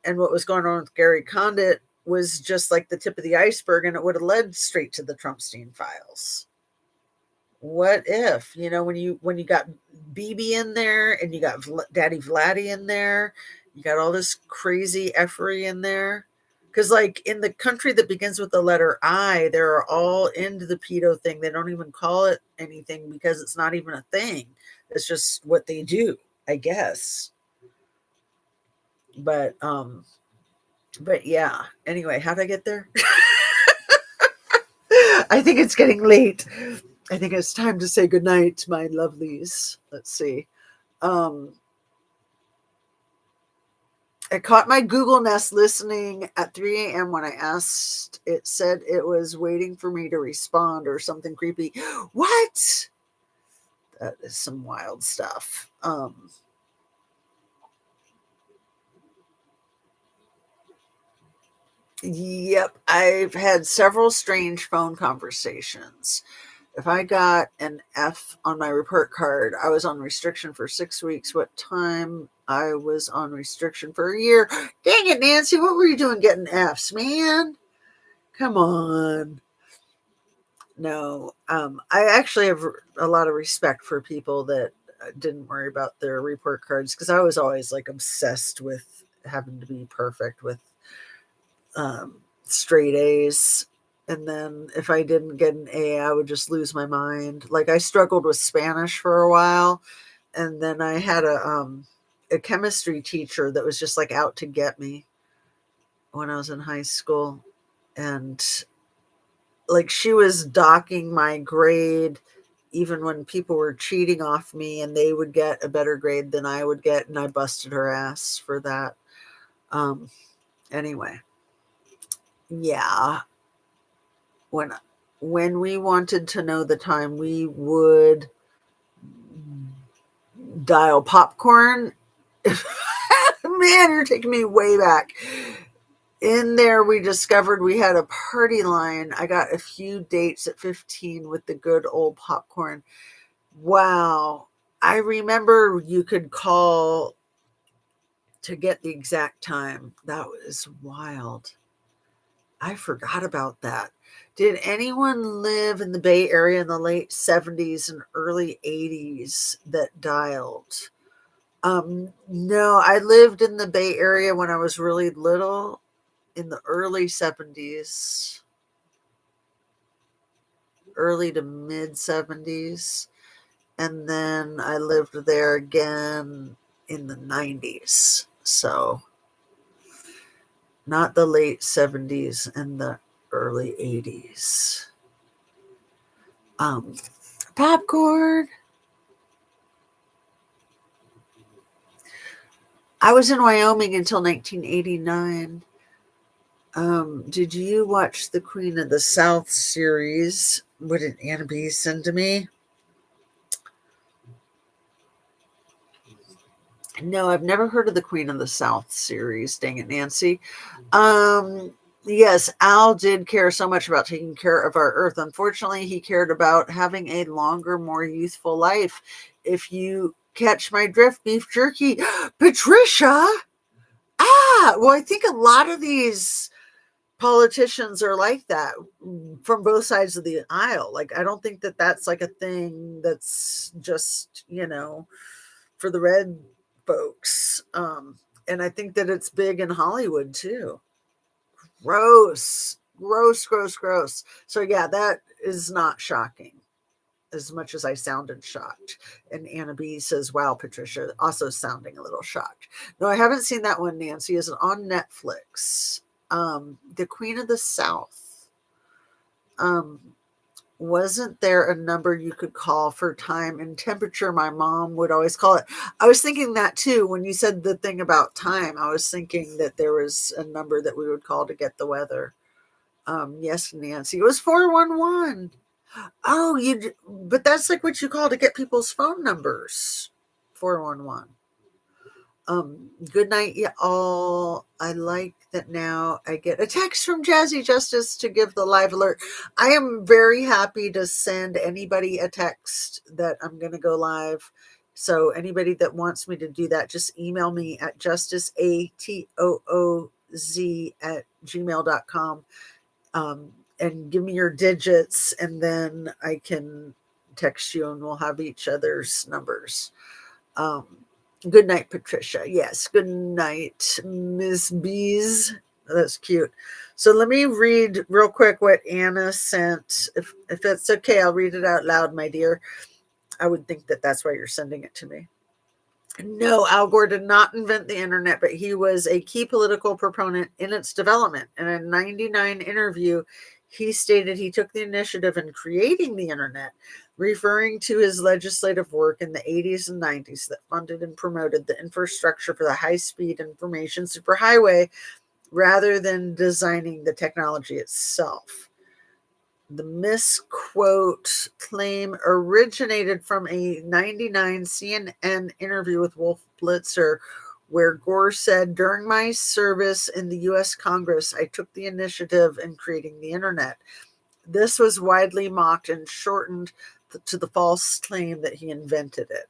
and what was going on with Gary Condit was just like the tip of the iceberg and it would have led straight to the Trumpstein files. What if, when you got BB in there and you got Daddy Vladdy in there, You got all this crazy effery in there. Because, like, in the country that begins with the letter I, they're all into the pedo thing. They don't even call it anything because it's not even a thing. It's just what they do, I guess. But yeah. Anyway, how'd I get there? I think it's getting late. I think it's time to say goodnight, my lovelies. Let's see. Um, I caught my Google Nest listening at 3 a.m. when I asked. It said it was waiting for me to respond or something creepy. What? That is some wild stuff. Yep, I've had several strange phone conversations. If I got an F on my report card, I was on restriction for 6 weeks. What time I was on restriction for a year? Dang it, Nancy, what were you doing getting Fs, man? Come on. No, I actually have a lot of respect for people that didn't worry about their report cards because I was always like obsessed with having to be perfect with straight A's. And then if I didn't get an A, I would just lose my mind. Like I struggled with Spanish for a while, and then I had a chemistry teacher that was just like out to get me when I was in high school, and like she was docking my grade even when people were cheating off me and they would get a better grade than I would get, and I busted her ass for that. Um, anyway, yeah, when we wanted to know the time, we would dial popcorn. Man, you're taking me way back. In there, we discovered we had a party line. I got a few dates at 15 with the good old popcorn. Wow. I remember you could call to get the exact time. That was wild. I forgot about that. Did anyone live in the Bay Area in the late 70s and early 80s that dialed? No, I lived in the Bay Area when I was really little in the early 70s, early to mid 70s. And then I lived there again in the 90s. So, not the late 70s and the early 80s. Um, Popcorn. I was in Wyoming until 1989. Did you watch the Queen of the South series? What did Anna B send to me? No, I've never heard of the Queen of the South series. Dang it, Nancy. Yes, Al did care so much about taking care of our earth. Unfortunately, he cared about having a longer, more youthful life. If you catch my drift, beef jerky. Patricia! Well, I think a lot of these politicians are like that from both sides of the aisle. Like, I don't think that that's like a thing that's just, for the red folks. And I think that it's big in Hollywood too. Gross, gross, gross, gross. So, yeah, that is not shocking as much as I sounded shocked. And Anna B says, wow, Patricia, also sounding a little shocked. No, I haven't seen that one, Nancy. Is it on Netflix? The Queen of the South. Um, wasn't there a number you could call for time and temperature? My mom would always call it. I was thinking that too. When you said the thing about time, I was thinking that there was a number that we would call to get the weather. Yes, Nancy. It was 411. Oh, but that's like what you call to get people's phone numbers. 411. Good night, y'all. I like that now I get a text from Jazzy Justice to give the live alert. I am very happy to send anybody a text that I'm going to go live. So anybody that wants me to do that, just email me at justiceatooz@gmail.com. And give me your digits, and then I can text you and we'll have each other's numbers. Um, Good night, Patricia. Yes, good night, Miss Bees. That's cute. So let me read real quick what Anna sent. If it's okay, I'll read it out loud, my dear. I would think that that's why you're sending it to me. No, Al Gore did not invent the internet, but he was a key political proponent in its development. In a 99 interview, he stated he took the initiative in creating the internet, referring to his legislative work in the 80s and 90s that funded and promoted the infrastructure for the high speed information superhighway rather than designing the technology itself. The misquote claim originated from a 99 CNN interview with Wolf Blitzer, where Gore said, "During my service in the U.S. Congress, I took the initiative in creating the internet." This was widely mocked and shortened to the false claim that he invented it.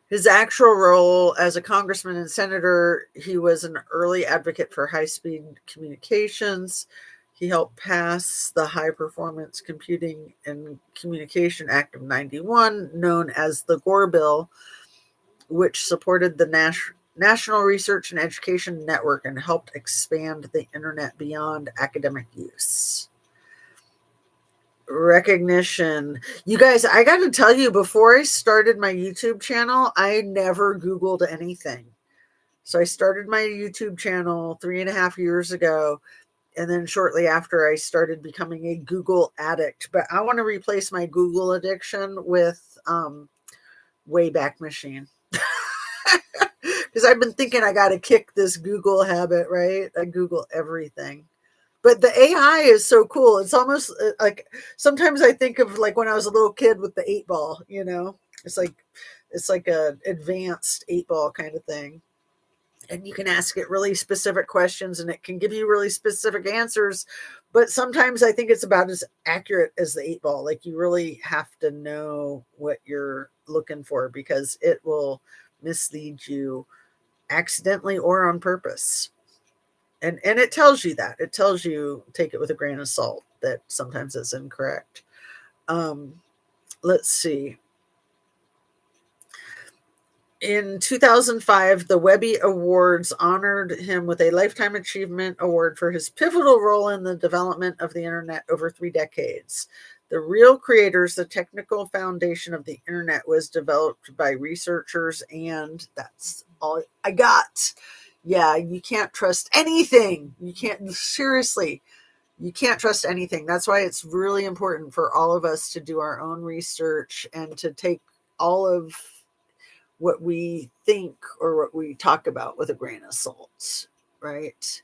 His actual role as a congressman and senator, he was an early advocate for high speed communications. He helped pass the High Performance Computing and Communication Act of 91, known as the Gore Bill, which supported the National Research and Education Network and helped expand the internet beyond academic use. Recognition. You guys, I got to tell you, before I started my YouTube channel, I never Googled anything. So I started my YouTube channel 3.5 years ago. And then shortly after, I started becoming a Google addict. But I want to replace my Google addiction with Wayback Machine. Because I've been thinking I got to kick this Google habit, right? I Google everything. But the AI is so cool. It's almost like sometimes I think of like when I was a little kid with the 8 ball, it's like a advanced 8 ball kind of thing. And you can ask it really specific questions and it can give you really specific answers. But sometimes I think it's about as accurate as the 8 ball. Like you really have to know what you're looking for because it will mislead you accidentally or on purpose. And it tells you that. It tells you take it with a grain of salt that sometimes it's incorrect. Let's see. In 2005, the Webby Awards honored him with a Lifetime Achievement Award for his pivotal role in the development of the internet over 3 decades. The real creators, the technical foundation of the internet was developed by researchers, and that's all I got. Yeah, you can't trust anything. You can't, seriously, you can't trust anything. That's why it's really important for all of us to do our own research and to take all of what we think or what we talk about with a grain of salt, right?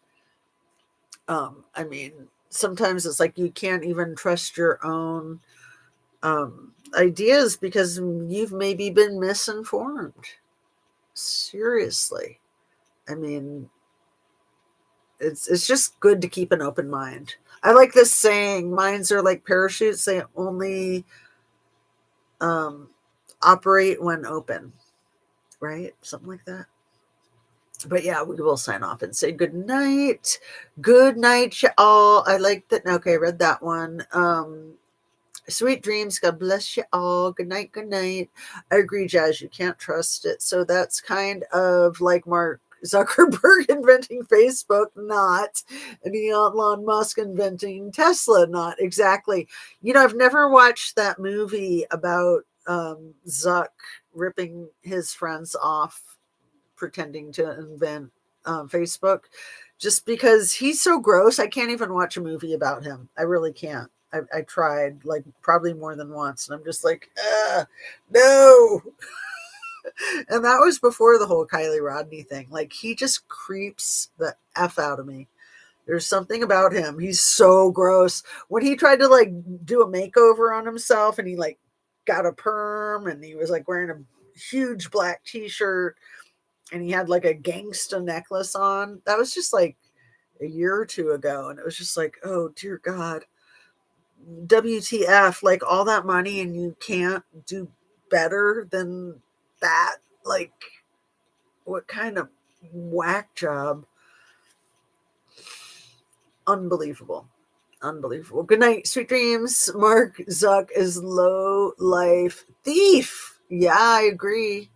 I mean, sometimes it's like you can't even trust your own ideas because you've maybe been misinformed. Seriously. I mean, it's just good to keep an open mind. I like this saying, minds are like parachutes, they only operate when open, right? Something like that. But yeah, we will sign off and say good night. Good night, y'all. I like that. Okay, I read that one. Sweet dreams. God bless you all. Good night. Good night. I agree, Jazz. You can't trust it. So that's kind of like Mark Zuckerberg inventing Facebook, not, and Elon Musk inventing Tesla, not exactly. I've never watched that movie about Zuck ripping his friends off pretending to invent Facebook just because he's so gross. I can't even watch a movie about him. I really can't. I tried like probably more than once and I'm just like, no. And that was before the whole Kylie Rodney thing. Like he just creeps the F out of me. There's something about him. He's so gross. When he tried to like do a makeover on himself and he like got a perm and he was like wearing a huge black t-shirt and he had like a gangsta necklace on. That was just like a year or two ago. And it was just like, oh, dear God. WTF, like all that money and you can't do better than that? Like, what kind of whack job? Unbelievable. Unbelievable. Good night, sweet dreams. Mark Zuck is low life thief. Yeah, I agree.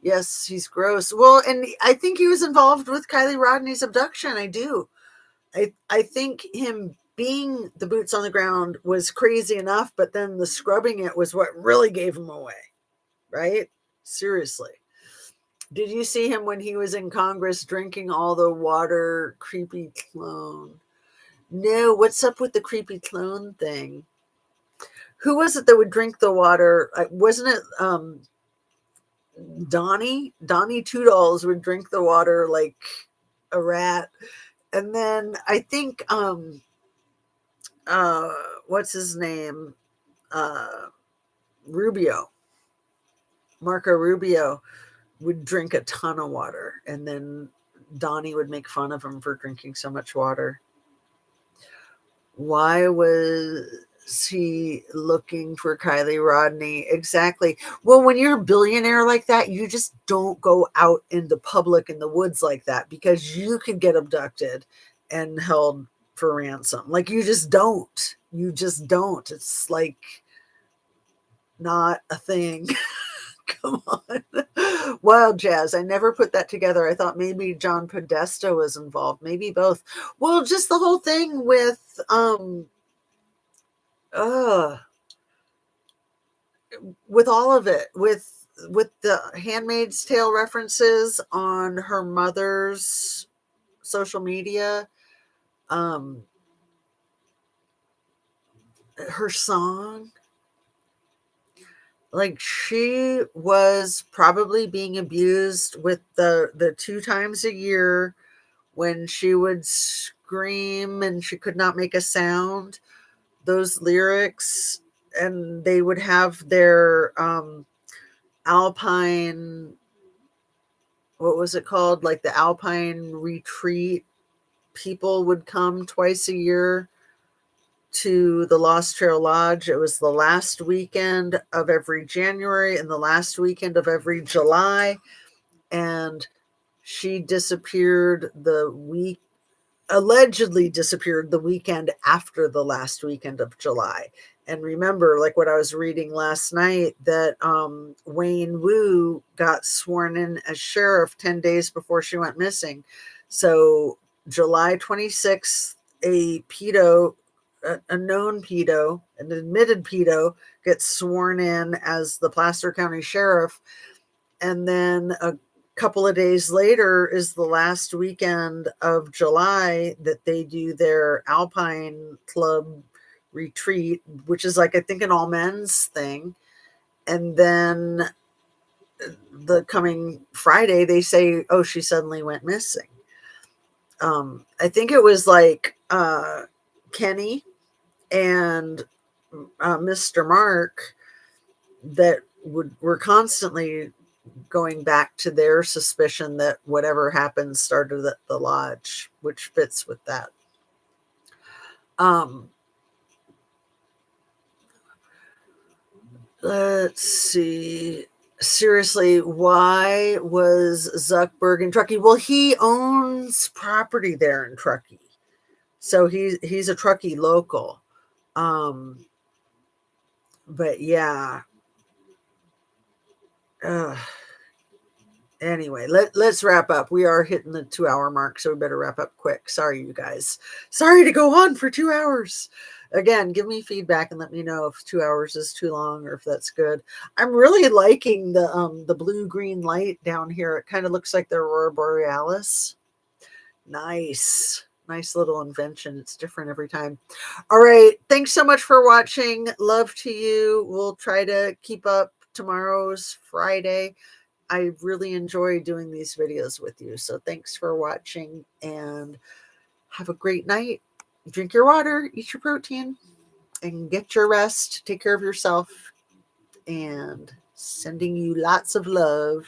Yes, he's gross. Well, and I think he was involved with Kylie Rodney's abduction. I do. I think him being the boots on the ground was crazy enough, but then the scrubbing it was what really gave him away, right? Seriously. Did you see him when he was in Congress drinking all the water? Creepy clone. No, what's up with the creepy clone thing? Who was it that would drink the water? Wasn't it Donnie? Donnie Two Dolls would drink the water like a rat. And then I think uh what's his name? Uh Rubio. Marco Rubio would drink a ton of water, and then Donnie would make fun of him for drinking so much water. Why was he looking for Kylie Rodney? Exactly. Well, when you're a billionaire like that, you just don't go out in the public in the woods like that because you could get abducted and held for ransom. Like you just don't. You just don't. It's like not a thing. Come on. Wild jazz. I never put that together. I thought maybe John Podesta was involved. Maybe both. Well, just the whole thing uh with all of it, with the Handmaid's Tale references on her mother's social media, um her song, like she was probably being abused with the two times a year when she would scream and she could not make a sound, those lyrics, and they would have their alpine, what was it called, like the alpine retreat, people would come twice a year to the Lost Trail Lodge. It was the last weekend of every January and the last weekend of every July, and she disappeared the week allegedly disappeared the weekend after the last weekend of July. And remember, like what I was reading last night, that Wayne Wu got sworn in as sheriff 10 days before she went missing. So July 26th, a pedo, a known pedo, an admitted pedo, gets sworn in as the Placer County sheriff. And then a couple of days later is the last weekend of July that they do their Alpine Club retreat, which is like, I think, an all men's thing. And then the coming Friday, they say, oh, she suddenly went missing. I think it was like Kenny and Mr. Mark that were constantly going back to their suspicion that whatever happened started at the lodge, which fits with that. Um, let's see. Seriously, why was Zuckerberg in Truckee? Well, he owns property there in Truckee, so he's a Truckee local. Um, but yeah. Uh, anyway, let's wrap up. We are hitting the 2 hour mark, so we better wrap up quick. Sorry, you guys. Sorry to go on for 2 hours. Again, give me feedback and let me know if 2 hours is too long or if that's good. I'm really liking the blue green light down here. It kind of looks like the Aurora Borealis. Nice. Nice little invention. It's different every time. All right. Thanks so much for watching. Love to you. We'll try to keep up. Tomorrow's Friday. I really enjoy doing these videos with you. So thanks for watching and have a great night. Drink your water, eat your protein, and get your rest. Take care of yourself. And sending you lots of love.